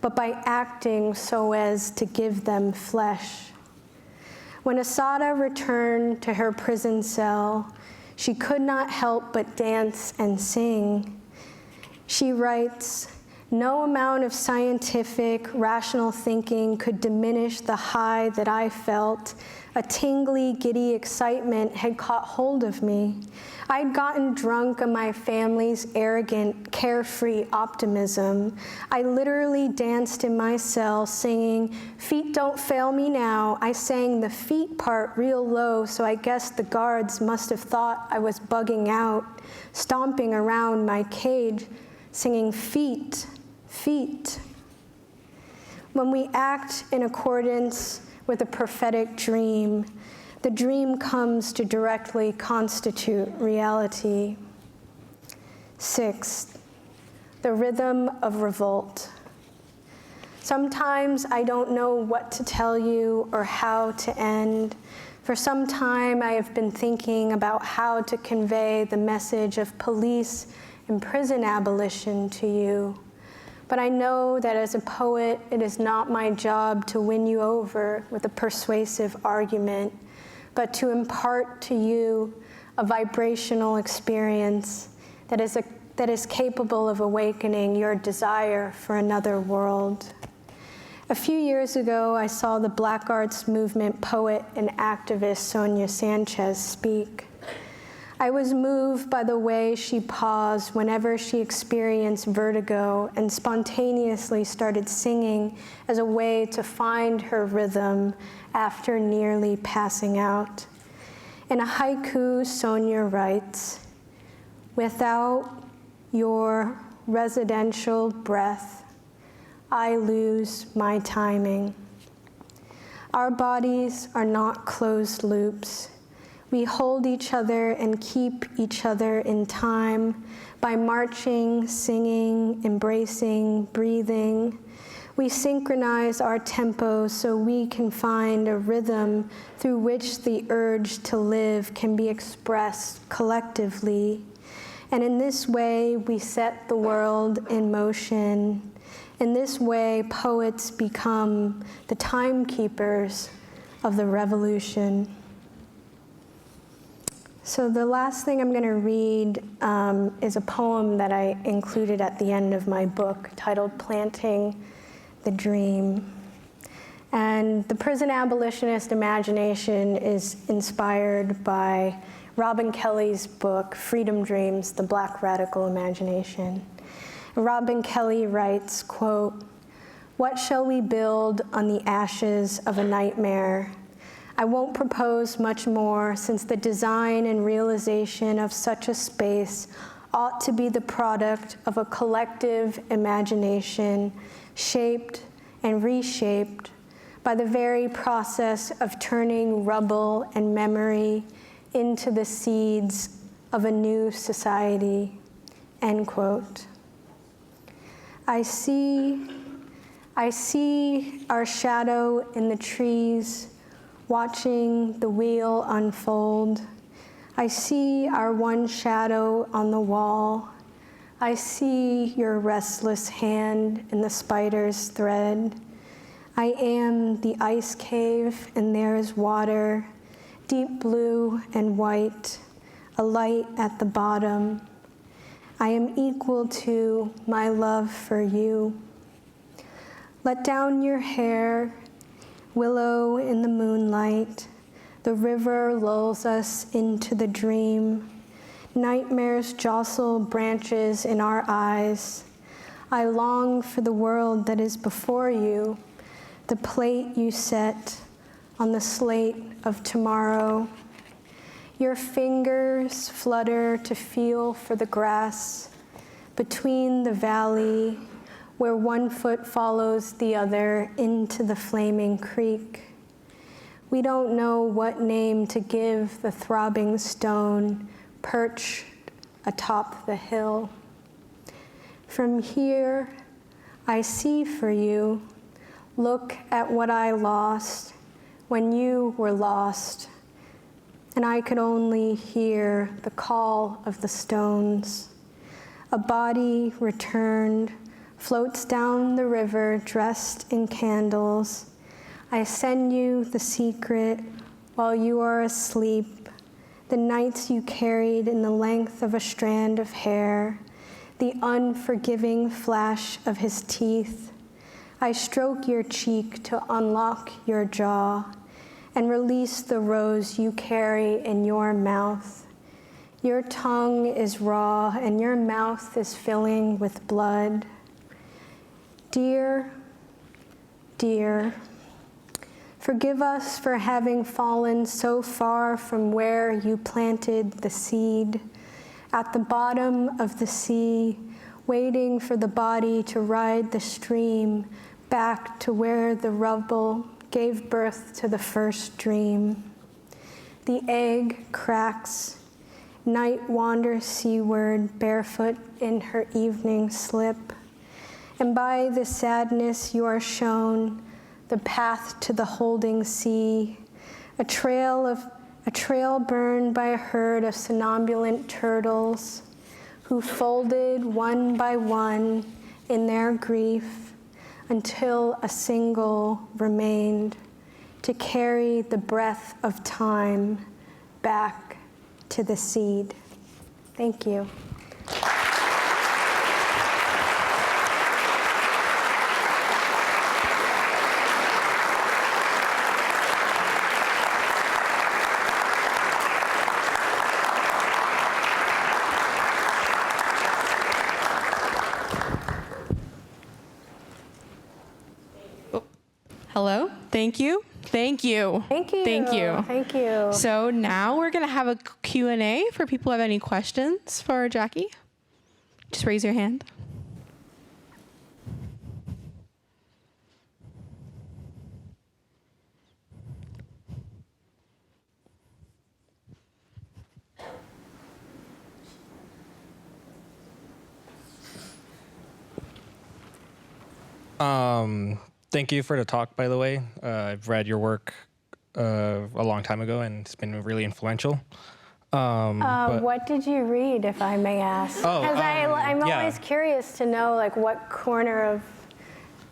but by acting so as to give them flesh. When Assata returned to her prison cell, she could not help but dance and sing. She writes, No amount of scientific, rational thinking could diminish the high that I felt. A tingly, giddy excitement had caught hold of me. I'd gotten drunk on my family's arrogant, carefree optimism. I literally danced in my cell singing, "Feet don't fail me now." I sang the feet part real low, so I guess the guards must have thought I was bugging out, stomping around my cage, singing feet, feet. When we act in accordance with a prophetic dream, the dream comes to directly constitute reality. Sixth, the rhythm of revolt. Sometimes I don't know what to tell you or how to end. For some time I have been thinking about how to convey the message of police and prison abolition to you. But I know that as a poet, it is not my job to win you over with a persuasive argument, but to impart to you a vibrational experience that is capable of awakening your desire for another world. A few years ago, I saw the Black Arts Movement poet and activist Sonia Sanchez speak. I was moved by the way she paused whenever she experienced vertigo and spontaneously started singing as a way to find her rhythm after nearly passing out. In a haiku, Sonia writes, "Without your residential breath, I lose my timing." Our bodies are not closed loops. We hold each other and keep each other in time by marching, singing, embracing, breathing. We synchronize our tempo so we can find a rhythm through which the urge to live can be expressed collectively. And in this way, we set the world in motion. In this way, poets become the timekeepers of the revolution. So the last thing I'm going to read is a poem that I included at the end of my book titled "Planting the Dream." And the prison abolitionist imagination is inspired by Robin Kelley's book, Freedom Dreams, The Black Radical Imagination. Robin Kelley writes, quote, "What shall we build on the ashes of a nightmare? I won't propose much more, since the design and realization of such a space ought to be the product of a collective imagination shaped and reshaped by the very process of turning rubble and memory into the seeds of a new society," end quote. I see our shadow in the trees, watching the wheel unfold. I see our one shadow on the wall. I see your restless hand in the spider's thread. I am the ice cave, and there is water, deep blue and white, a light at the bottom. I am equal to my love for you. Let down your hair, willow in the moonlight. The river lulls us into the dream. Nightmares jostle branches in our eyes. I long for the world that is before you, the plate you set on the slate of tomorrow. Your fingers flutter to feel for the grass between the valley where one foot follows the other into the flaming creek. We don't know what name to give the throbbing stone perched atop the hill. From here, I see for you, look at what I lost when you were lost, and I could only hear the call of the stones. A body returned, floats down the river dressed in candles. I send you the secret while you are asleep, the nights you carried in the length of a strand of hair, the unforgiving flash of his teeth. I stroke your cheek to unlock your jaw and release the rose you carry in your mouth. Your tongue is raw and your mouth is filling with blood. Dear, dear, forgive us for having fallen so far from where you planted the seed, at the bottom of the sea, waiting for the body to ride the stream back to where the rubble gave birth to the first dream. The egg cracks. Night wanders seaward, barefoot in her evening slip. And by the sadness you are shown, the path to the holding sea, a trail burned by a herd of somnambulant turtles who folded one by one in their grief until a single remained to carry the breath of time back to the seed. Thank you.
Hello. Thank you. Thank you.
Thank you.
Thank you.
Thank you.
So now we're going to have a Q&A for people who have any questions for Jackie. Just raise your hand.
Thank you for the talk, by the way. I've read your work a long time ago, and it's been really influential.
What did you read, if I may ask? Because I'm always curious to know, like, what corner of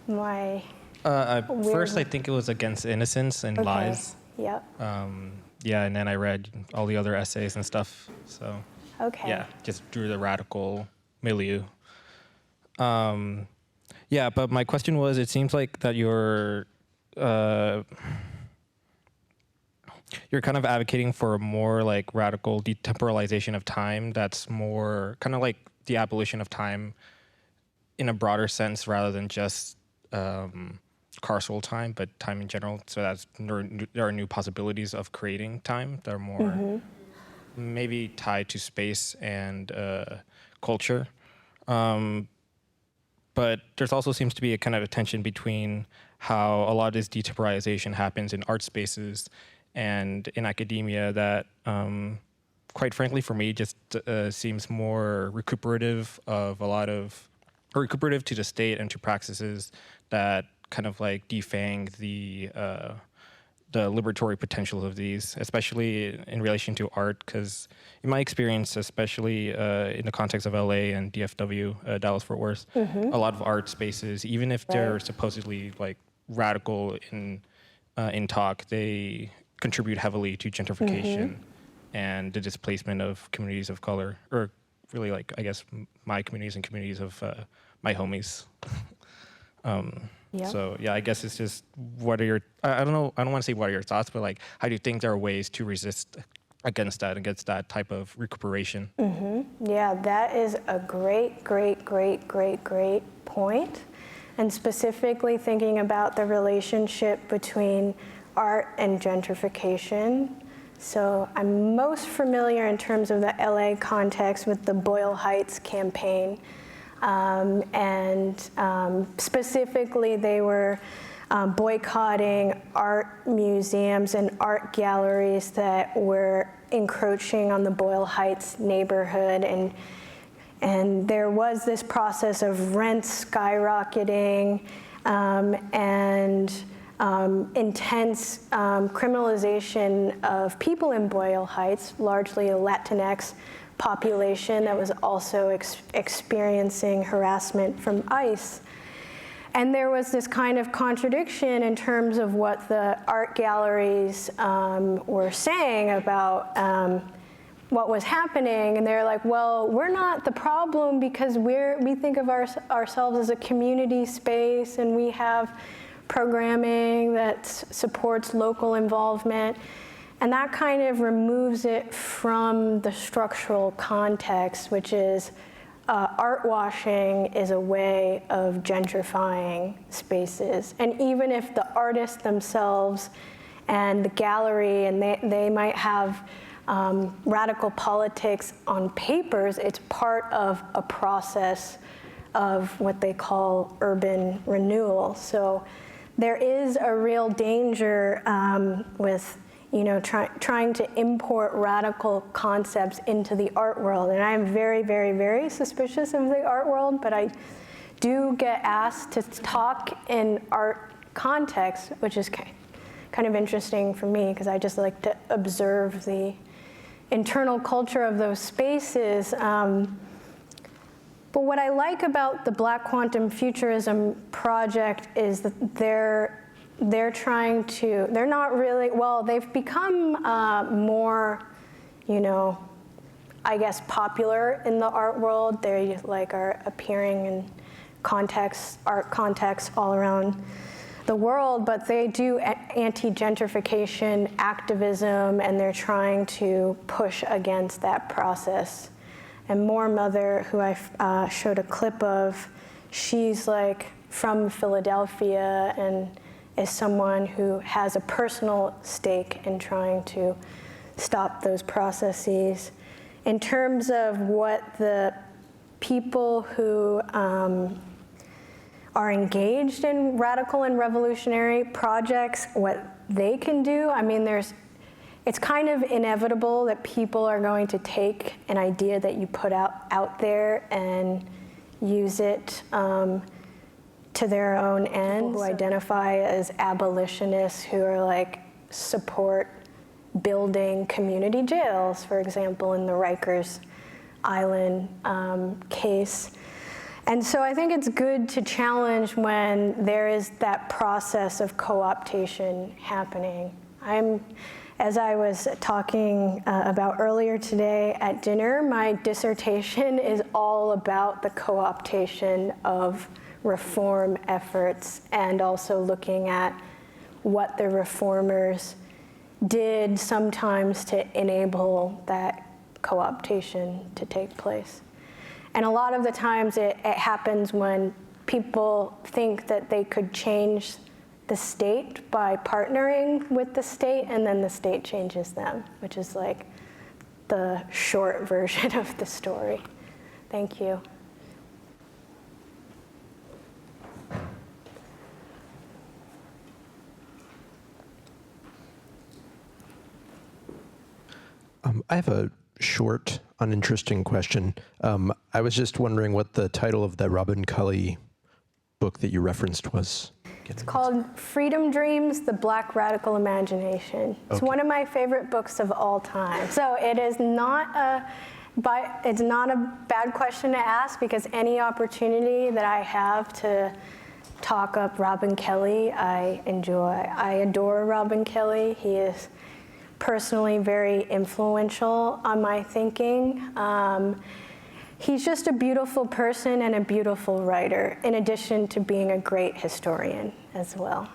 my
First, I think it was Against Innocence and Lies.
Yep.
Yeah, and then I read all the other essays and stuff. So
Okay.
yeah, just drew the radical milieu. Yeah, but my question was, it seems like that you're kind of advocating for a more like radical detemporalization of time that's more kind of like the abolition of time in a broader sense rather than just carceral time, but time in general. So that's there are new possibilities of creating time that are more maybe tied to space and culture. But there's also seems to be a kind of a tension between how a lot of this detemporalization happens in art spaces and in academia that, quite frankly, for me, just seems more recuperative recuperative to the state and to practices that kind of like defang the liberatory potential of these, especially in relation to art, because in my experience, especially in the context of LA and DFW, Dallas-Fort Worth, a lot of art spaces, even if they're supposedly like radical in talk, they contribute heavily to gentrification and the displacement of communities of color, or really like, I guess, my communities and communities of my homies. So yeah, I guess it's just, what are your, I don't know, I don't want to say what are your thoughts, but like, how do you think there are ways to resist against that type of recuperation?
Yeah, that is a great point. And specifically thinking about the relationship between art and gentrification. So I'm most familiar in terms of the LA context with the Boyle Heights campaign. Specifically, they were boycotting art museums and art galleries that were encroaching on the Boyle Heights neighborhood, and there was this process of rents skyrocketing and intense criminalization of people in Boyle Heights, largely a Latinx population that was also experiencing harassment from ICE. And there was this kind of contradiction in terms of what the art galleries were saying about what was happening, and they're like, well, we're not the problem because we think of ourselves as a community space, and we have programming that supports local involvement. And that kind of removes it from the structural context, which is art washing is a way of gentrifying spaces. And even if the artists themselves and the gallery, and they might have radical politics on papers, it's part of a process of what they call urban renewal. So there is a real danger with trying to import radical concepts into the art world. And I am very, very, very suspicious of the art world, but I do get asked to talk in art context, which is kind of interesting for me, because I just like to observe the internal culture of those spaces. But what I like about the Black Quantum Futurism project is that they're not really, well, they've become more, I guess, popular in the art world. They are appearing in art contexts all around the world, but they do anti-gentrification activism, and they're trying to push against that process. And More Mother, who I showed a clip of, she's from Philadelphia and is someone who has a personal stake in trying to stop those processes. In terms of what the people who are engaged in radical and revolutionary projects, what they can do, it's kind of inevitable that people are going to take an idea that you put out there and use it to their own ends. People who identify as abolitionists, who are support building community jails, for example, in the Rikers Island case. And so I think it's good to challenge when there is that process of co-optation happening. As I was talking about earlier today at dinner, my dissertation is all about the co-optation of reform efforts, and also looking at what the reformers did sometimes to enable that co-optation to take place. And a lot of the times it happens when people think that they could change the state by partnering with the state, and then the state changes them, which is the short version of the story. Thank you.
I have a short, uninteresting question. I was just wondering what the title of that Robin Kelley book that you referenced was.
It's called Freedom Dreams, The Black Radical Imagination. It's one of my favorite books of all time. So it is not a bad question to ask, because any opportunity that I have to talk up Robin Kelley, I enjoy. I adore Robin Kelley. He is personally very influential on my thinking. He's just a beautiful person and a beautiful writer, in addition to being a great historian as well.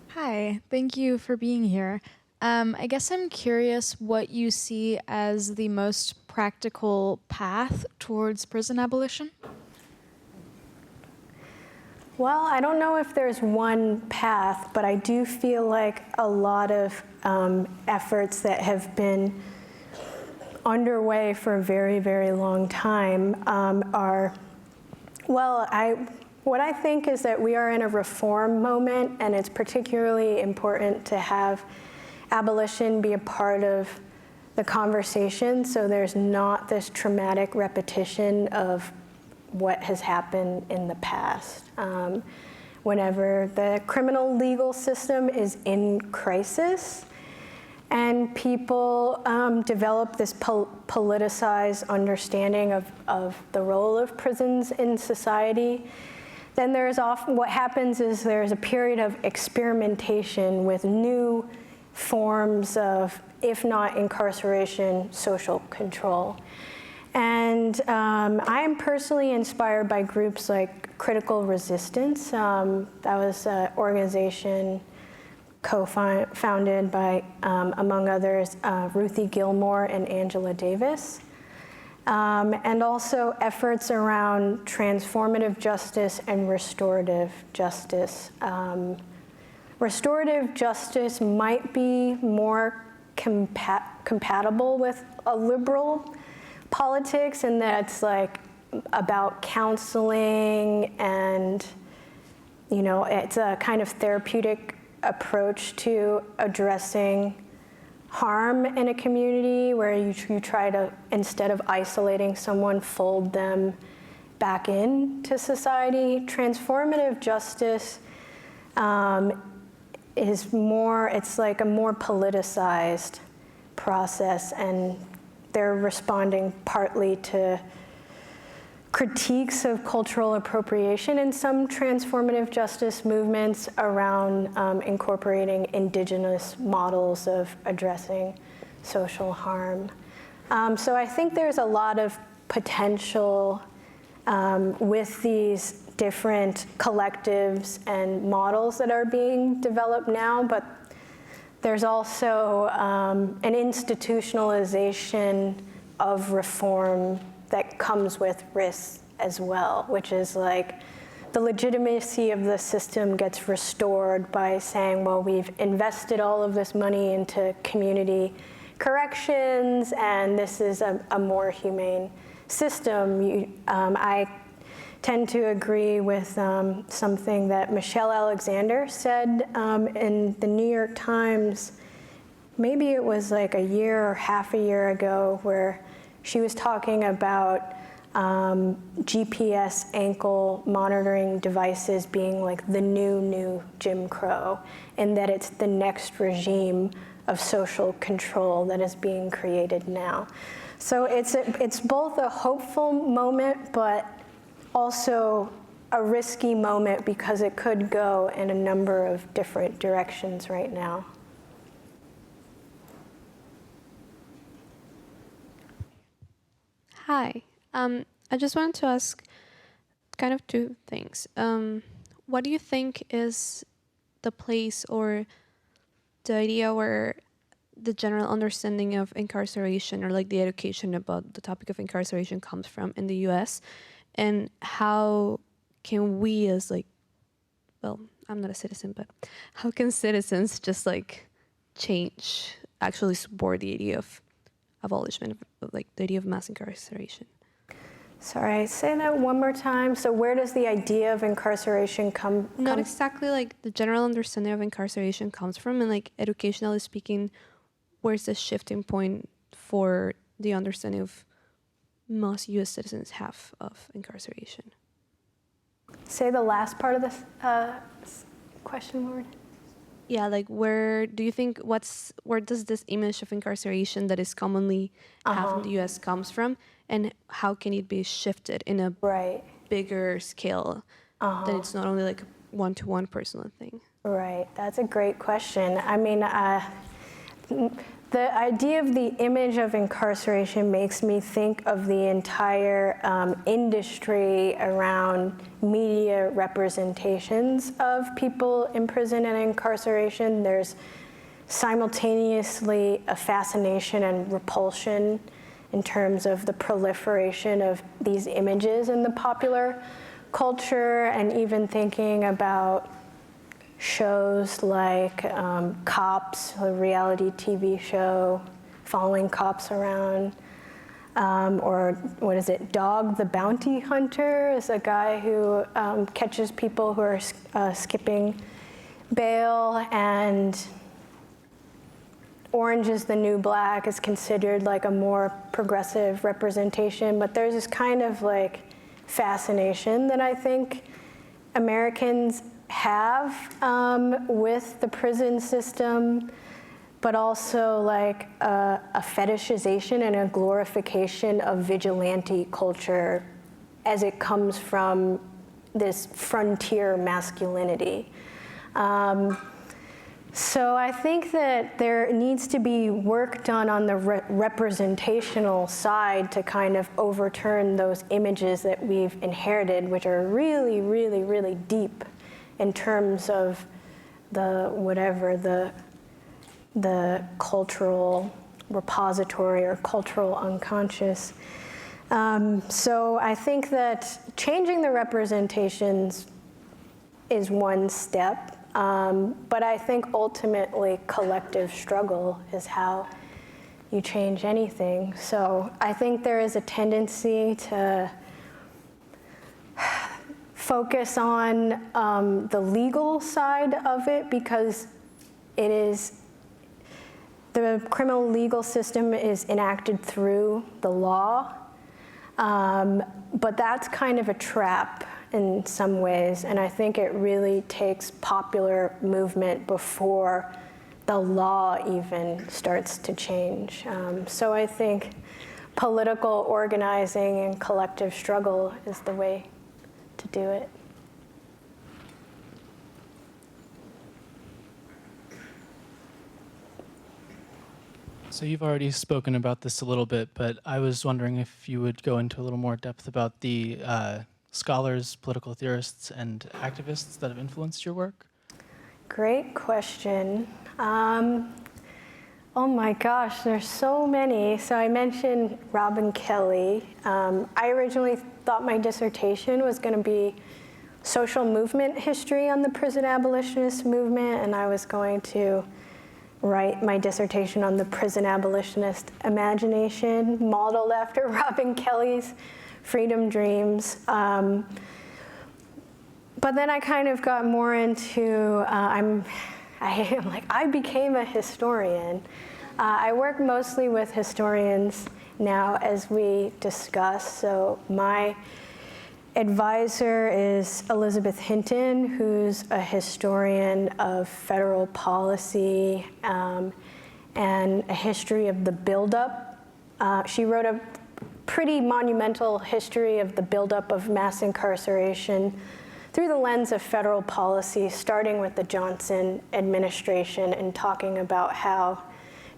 Hi, thank you for being here. I guess I'm curious what you see as the most practical path towards prison abolition?
Well, I don't know if there's one path, but I do feel like a lot of efforts that have been underway for a very, very long time what I think is that we are in a reform moment, and it's particularly important to have abolition be a part of the conversation, so there's not this traumatic repetition of what has happened in the past. Whenever the criminal legal system is in crisis, and people develop this politicized understanding of the role of prisons in society, then there's often, what happens is there's a period of experimentation with new forms of, if not incarceration, social control. And I am personally inspired by groups like Critical Resistance. That was an organization co-founded by, among others, Ruthie Gilmore and Angela Davis. And also efforts around transformative justice and restorative justice. Restorative justice might be more compatible with a liberal politics in that it's like about counseling and, you know, it's a kind of therapeutic approach to addressing harm in a community where you try to, instead of isolating someone, fold them back into society. Transformative justice is more, it's like a more politicized process, and they're responding partly to critiques of cultural appropriation in some transformative justice movements around incorporating indigenous models of addressing social harm. So I think there's a lot of potential with these different collectives and models that are being developed now, but there's also an institutionalization of reform that comes with risks as well, which is like the legitimacy of the system gets restored by saying, well, we've invested all of this money into community corrections, and this is a more humane system. I tend to agree with something that Michelle Alexander said in the New York Times, maybe it was like a year or half a year ago, where she was talking about GPS ankle monitoring devices being like the new Jim Crow, and that it's the next regime of social control that is being created now. So it's both a hopeful moment, but also a risky moment because it could go in a number of different directions right now.
Hi. I just wanted to ask kind of two things. What do you think is the place or the idea where the general understanding of incarceration, or like the education about the topic of incarceration, comes from in the US? And how can we as like, well, I'm not a citizen, but how can citizens just like change, actually support the idea of abolishment, of like the idea of mass incarceration?
Sorry, say that one more time. So where does the idea of incarceration come?
Not exactly like the general understanding of incarceration comes from, and like educationally speaking, where's the shifting point for the understanding of most US citizens have of incarceration?
Say the last part of this question, Lord.
Yeah, like where do you think, where does this image of incarceration that is commonly have in the US comes from, and how can it be shifted in a bigger scale that it's not only like a one-to-one personal thing?
Right, that's a great question. I mean, the idea of the image of incarceration makes me think of the entire industry around media representations of people in prison and incarceration. There's simultaneously a fascination and repulsion in terms of the proliferation of these images in the popular culture, and even thinking about shows like Cops, a reality TV show following cops around, or what is it, Dog the Bounty Hunter is a guy who catches people who are skipping bail, and Orange is the New Black is considered like a more progressive representation, but there's this kind of like fascination that I think Americans have with the prison system but also like a fetishization and a glorification of vigilante culture as it comes from this frontier masculinity. So I think that there needs to be work done on the representational side to kind of overturn those images that we've inherited, which are really, really, really deep in terms of the cultural repository or cultural unconscious. So I think that changing the representations is one step. But I think ultimately collective struggle is how you change anything. So I think there is a tendency to focus on the legal side of it because the criminal legal system is enacted through the law, but that's kind of a trap in some ways, and I think it really takes popular movement before the law even starts to change. So I think political organizing and collective struggle is the way to do it.
So you've already spoken about this a little bit, but I was wondering if you would go into a little more depth about the scholars, political theorists, and activists that have influenced your work?
Great question. Oh my gosh, there's so many. So I mentioned Robin Kelley. I originally thought my dissertation was going to be social movement history on the prison abolitionist movement, and I was going to write my dissertation on the prison abolitionist imagination, modeled after Robin Kelley's freedom dreams. But then I kind of got more into, I became a historian. I work mostly with historians now, as we discussed. So my advisor is Elizabeth Hinton, who's a historian of federal policy and a history of the buildup. She wrote a pretty monumental history of the buildup of mass incarceration through the lens of federal policy, starting with the Johnson administration and talking about how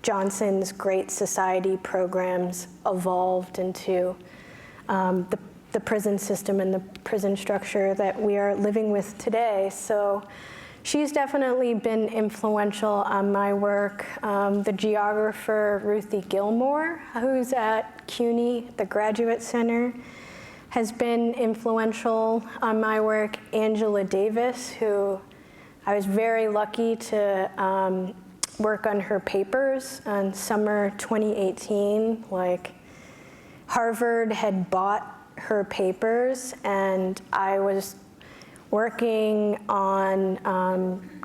Johnson's Great Society programs evolved into the prison system and the prison structure that we are living with today. So she's definitely been influential on my work. The geographer Ruthie Gilmore, who's at CUNY, the Graduate Center, has been influential on my work. Angela Davis, who I was very lucky to work on her papers on summer 2018. Like, Harvard had bought her papers, and I was working on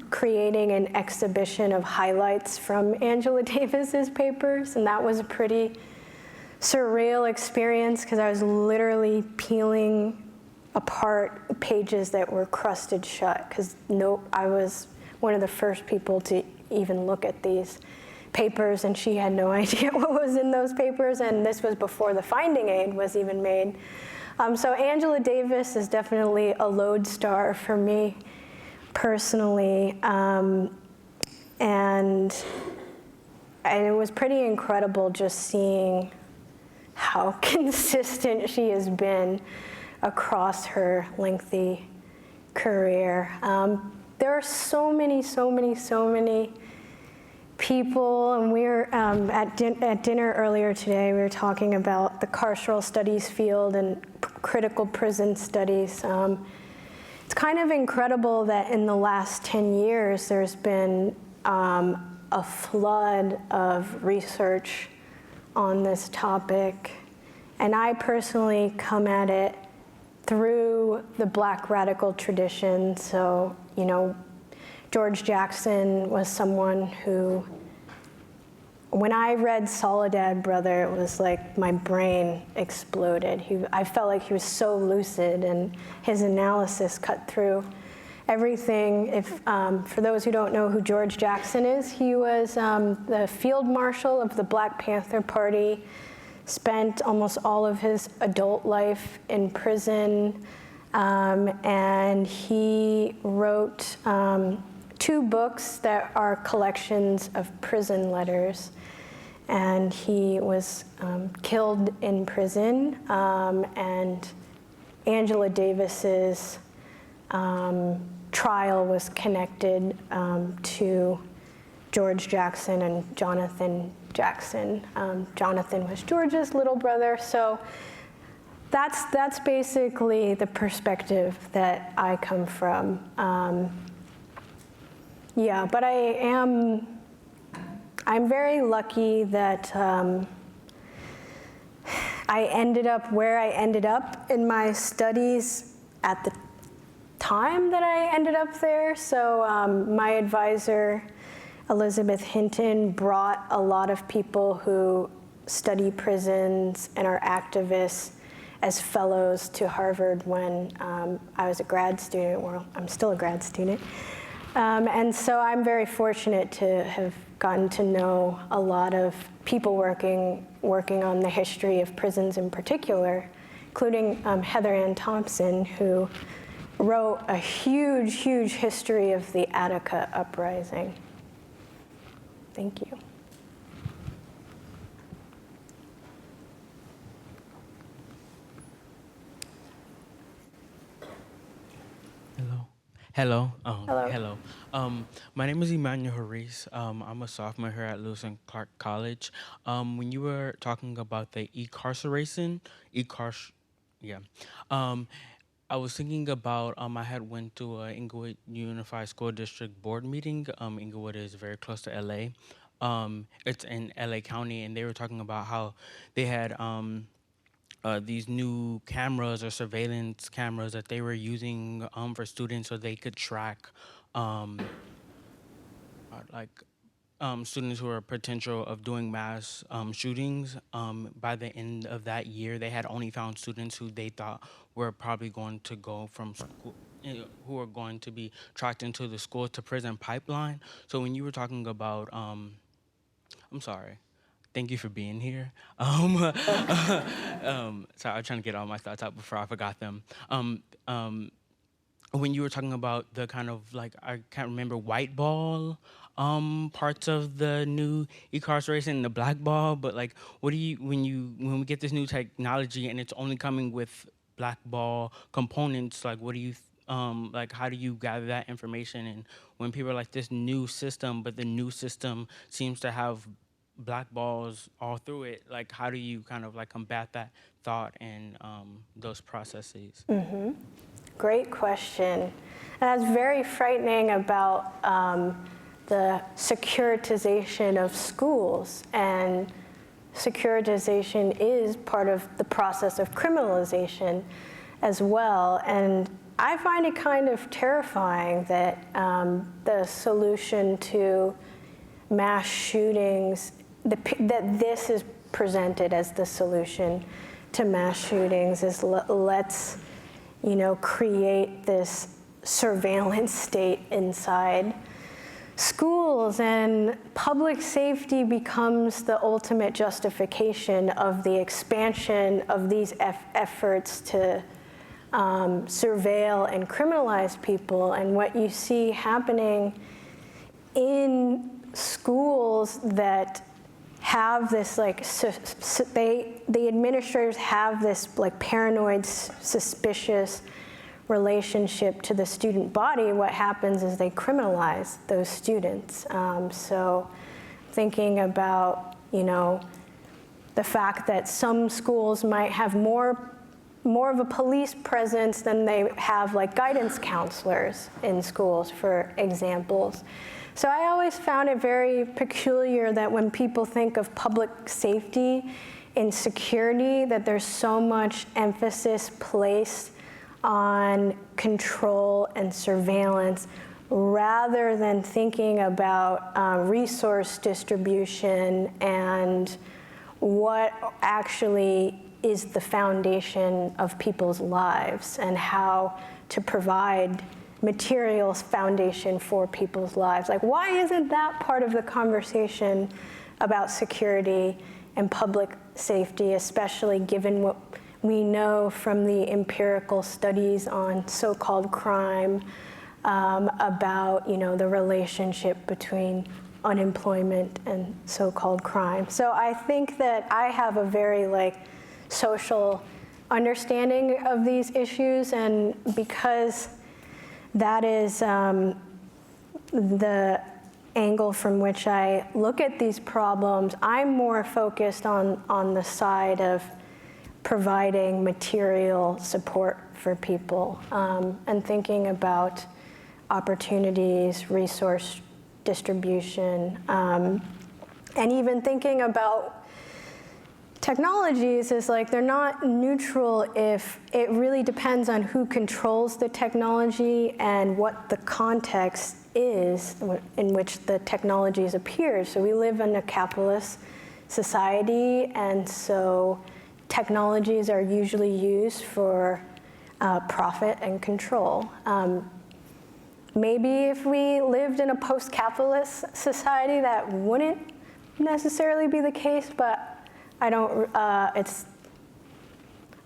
creating an exhibition of highlights from Angela Davis's papers, and that was a pretty surreal experience because I was literally peeling apart pages that were crusted shut because I was one of the first people to even look at these papers, and she had no idea what was in those papers, and this was before the finding aid was even made. So Angela Davis is definitely a lodestar for me personally, and it was pretty incredible just seeing how consistent she has been across her lengthy career. There are so many people, and we were at dinner earlier today, we were talking about the carceral studies field and critical prison studies. It's kind of incredible that in the last 10 years there's been a flood of research on this topic, and I personally come at it through the Black radical tradition. So, you know, George Jackson was someone who, when I read Soledad Brother, it was like my brain exploded. I felt like he was so lucid, and his analysis cut through everything. For those who don't know who George Jackson is, he was the field marshal of the Black Panther Party, spent almost all of his adult life in prison, and he wrote 2 books that are collections of prison letters. And he was killed in prison, and Angela Davis's trial was connected to George Jackson and Jonathan Jackson. Jonathan was George's little brother, so that's basically the perspective that I come from. Yeah, but I'm very lucky that I ended up where I ended up in my studies at the time that I ended up there. So my advisor, Elizabeth Hinton, brought a lot of people who study prisons and are activists as fellows to Harvard when I was a grad student. Well, I'm still a grad student. And so I'm very fortunate to have gotten to know a lot of people working on the history of prisons in particular, including Heather Ann Thompson, who wrote a huge, huge history of the Attica uprising. Thank you.
Hello.
Hello.
My name is Emmanuel Harris. I'm a sophomore here at Lewis and Clark College. When you were talking about the I was thinking about, I had went to a Inglewood Unified School District board meeting. Inglewood is very close to LA. It's in LA County, and they were talking about how they had these new cameras or surveillance cameras that they were using for students so they could track students who are potential of doing mass shootings. By the end of that year, they had only found students who they thought were probably going to go from school, who are going to be tracked into the school to prison pipeline. So when you were talking about, I'm sorry. Thank you for being here. Sorry, I'm trying to get all my thoughts out before I forgot them. When you were talking about the kind of I can't remember, white ball parts of the new incarceration, the black ball, but what do you, when we get this new technology and it's only coming with black ball components, what do you, how do you gather that information? And when people are like this new system, but the new system seems to have black balls all through it, how do you kind of combat that thought and those processes?
Mm-hmm. Great question. And that's very frightening about the securitization of schools. And securitization is part of the process of criminalization as well. And I find it kind of terrifying that the solution to mass shootings, that this is presented as the solution to mass shootings, is let's create this surveillance state inside schools, and public safety becomes the ultimate justification of the expansion of these efforts to surveil and criminalize people. And what you see happening in schools that have this the administrators have this paranoid, suspicious relationship to the student body. What happens is they criminalize those students. So thinking about the fact that some schools might have more of a police presence than they have guidance counselors in schools, for examples. So I always found it very peculiar that when people think of public safety and security, that there's so much emphasis placed on control and surveillance rather than thinking about resource distribution and what actually is the foundation of people's lives and how to provide material foundation for people's lives. Like, why isn't that part of the conversation about security and public safety, especially given what we know from the empirical studies on so-called crime, about, you know, the relationship between unemployment and so-called crime. So I think that I have a very social understanding of these issues, and because that is the angle from which I look at these problems, I'm more focused on the side of providing material support for people, and thinking about opportunities, resource distribution, and even thinking about technologies is they're not neutral. If it really depends on who controls the technology and what the context is in which the technologies appear. So we live in a capitalist society, and so technologies are usually used for profit and control. Maybe if we lived in a post-capitalist society, that wouldn't necessarily be the case, but I don't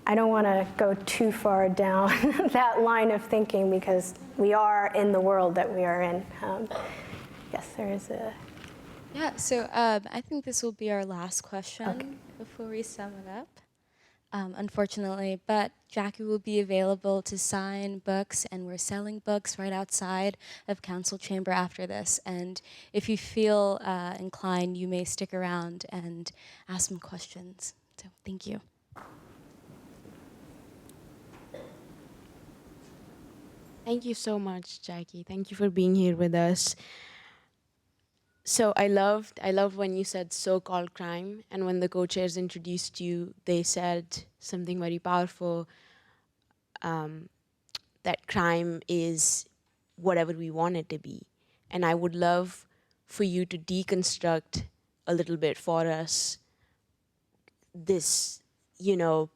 want to go too far down that line of thinking, because we are in the world that we are in. Yes, there is a...
Yeah, so I think this will be our last question before we sum it up. Unfortunately, but Jackie will be available to sign books, and we're selling books right outside of Council Chamber after this. And if you feel inclined, you may stick around and ask some questions. So thank you.
Thank you so much, Jackie. Thank you for being here with us. So I loved when you said so-called crime, and when the co-chairs introduced you, they said something very powerful, that crime is whatever we want it to be. And I would love for you to deconstruct a little bit for us this,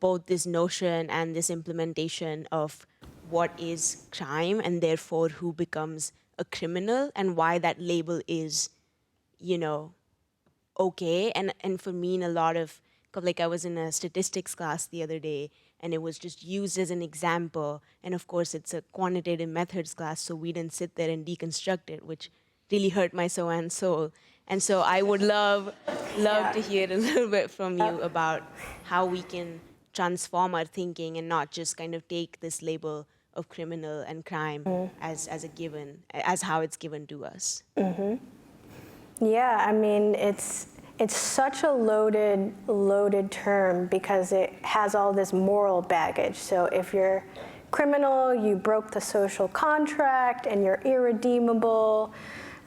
both this notion and this implementation of what is crime, and therefore who becomes a criminal, and why that label is okay. And for me, in a lot of, I was in a statistics class the other day, and it was just used as an example. And of course, it's a quantitative methods class, so we didn't sit there and deconstruct it, which really hurt my soul and soul. And so I would love to hear a little bit from you about how we can transform our thinking and not just kind of take this label of criminal and crime as a given, as how it's given to us.
Mm-hmm. Yeah, I mean, it's such a loaded term, because it has all this moral baggage. So if you're criminal, you broke the social contract, and you're irredeemable,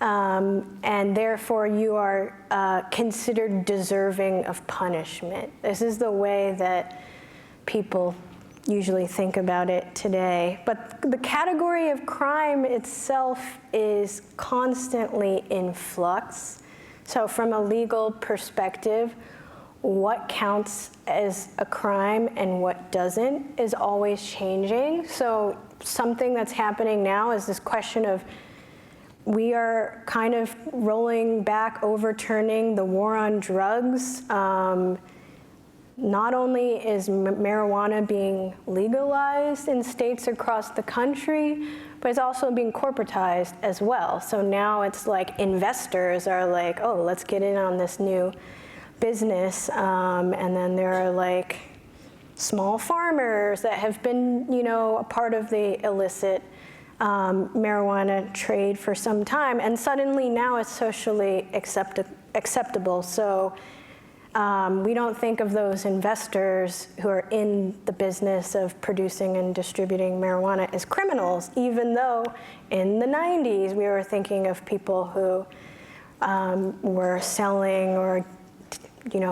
and therefore you are considered deserving of punishment. This is the way that people usually think about it today. But the category of crime itself is constantly in flux. So from a legal perspective, what counts as a crime and what doesn't is always changing. So something that's happening now is this question of, we are kind of rolling back, overturning the war on drugs. Not only is marijuana being legalized in states across the country, but it's also being corporatized as well. So now it's like investors are like, oh, let's get in on this new business. And then there are small farmers that have been, a part of the illicit marijuana trade for some time. And suddenly now it's socially acceptable. So we don't think of those investors who are in the business of producing and distributing marijuana as criminals, even though in the 90s we were thinking of people who were selling or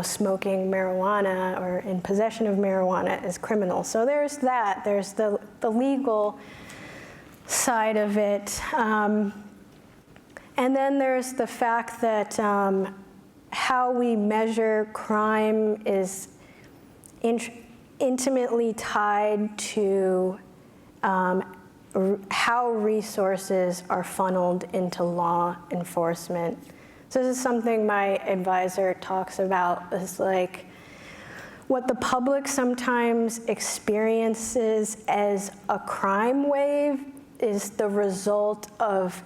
smoking marijuana or in possession of marijuana as criminals. So there's that. There's the legal side of it. And then there's the fact that how we measure crime is intimately tied to how resources are funneled into law enforcement. So this is something my advisor talks about, is like what the public sometimes experiences as a crime wave is the result of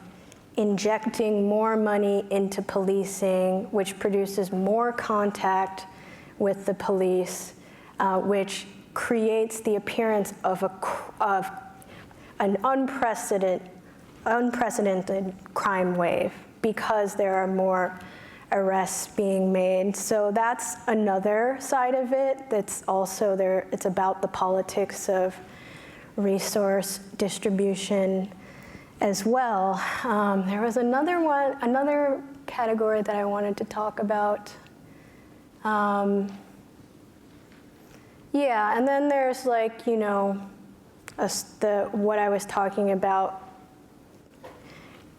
injecting more money into policing, which produces more contact with the police, which creates the appearance of an unprecedented crime wave because there are more arrests being made. So that's another side of it that's also there. It's about the politics of resource distribution as well. There was another category that I wanted to talk about. Yeah, and then there's like, you know, what I was talking about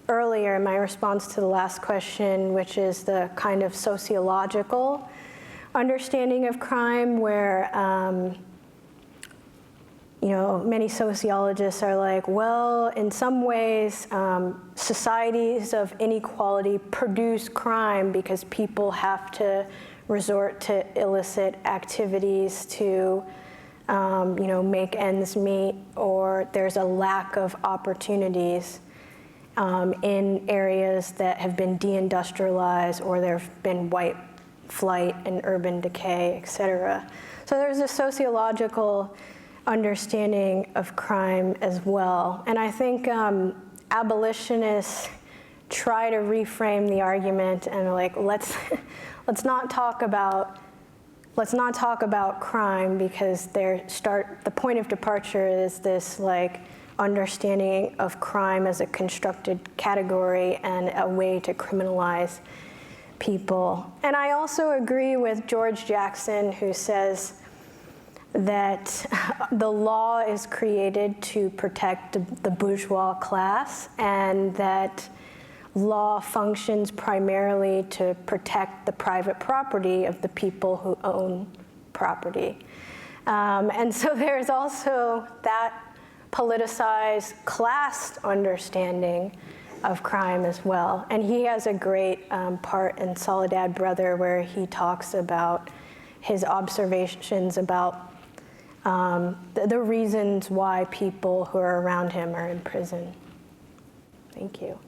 earlier in my response to the last question, which is the kind of sociological understanding of crime, where you know, many sociologists are like, well, in some ways, societies of inequality produce crime because people have to resort to illicit activities to you know, make ends meet, or there's a lack of opportunities in areas that have been deindustrialized, or there have been white flight and urban decay, et cetera. So there's a sociological understanding of crime as well. And I think abolitionists try to reframe the argument and like, let's not talk about crime, because the point of departure is this like understanding of crime as a constructed category and a way to criminalize people. And I also agree with George Jackson, who says that the law is created to protect the bourgeois class, and that law functions primarily to protect the private property of the people who own property. And so there's also that politicized class understanding of crime as well. And he has a great part in Soledad Brother where he talks about his observations about the reasons why people who are around him are in prison. Thank you.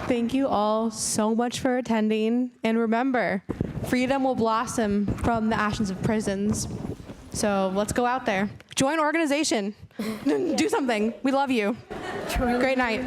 Thank you all so much for attending. And remember, freedom will blossom from the ashes of prisons. So let's go out there. Join organization. Do something. We love you. Great night.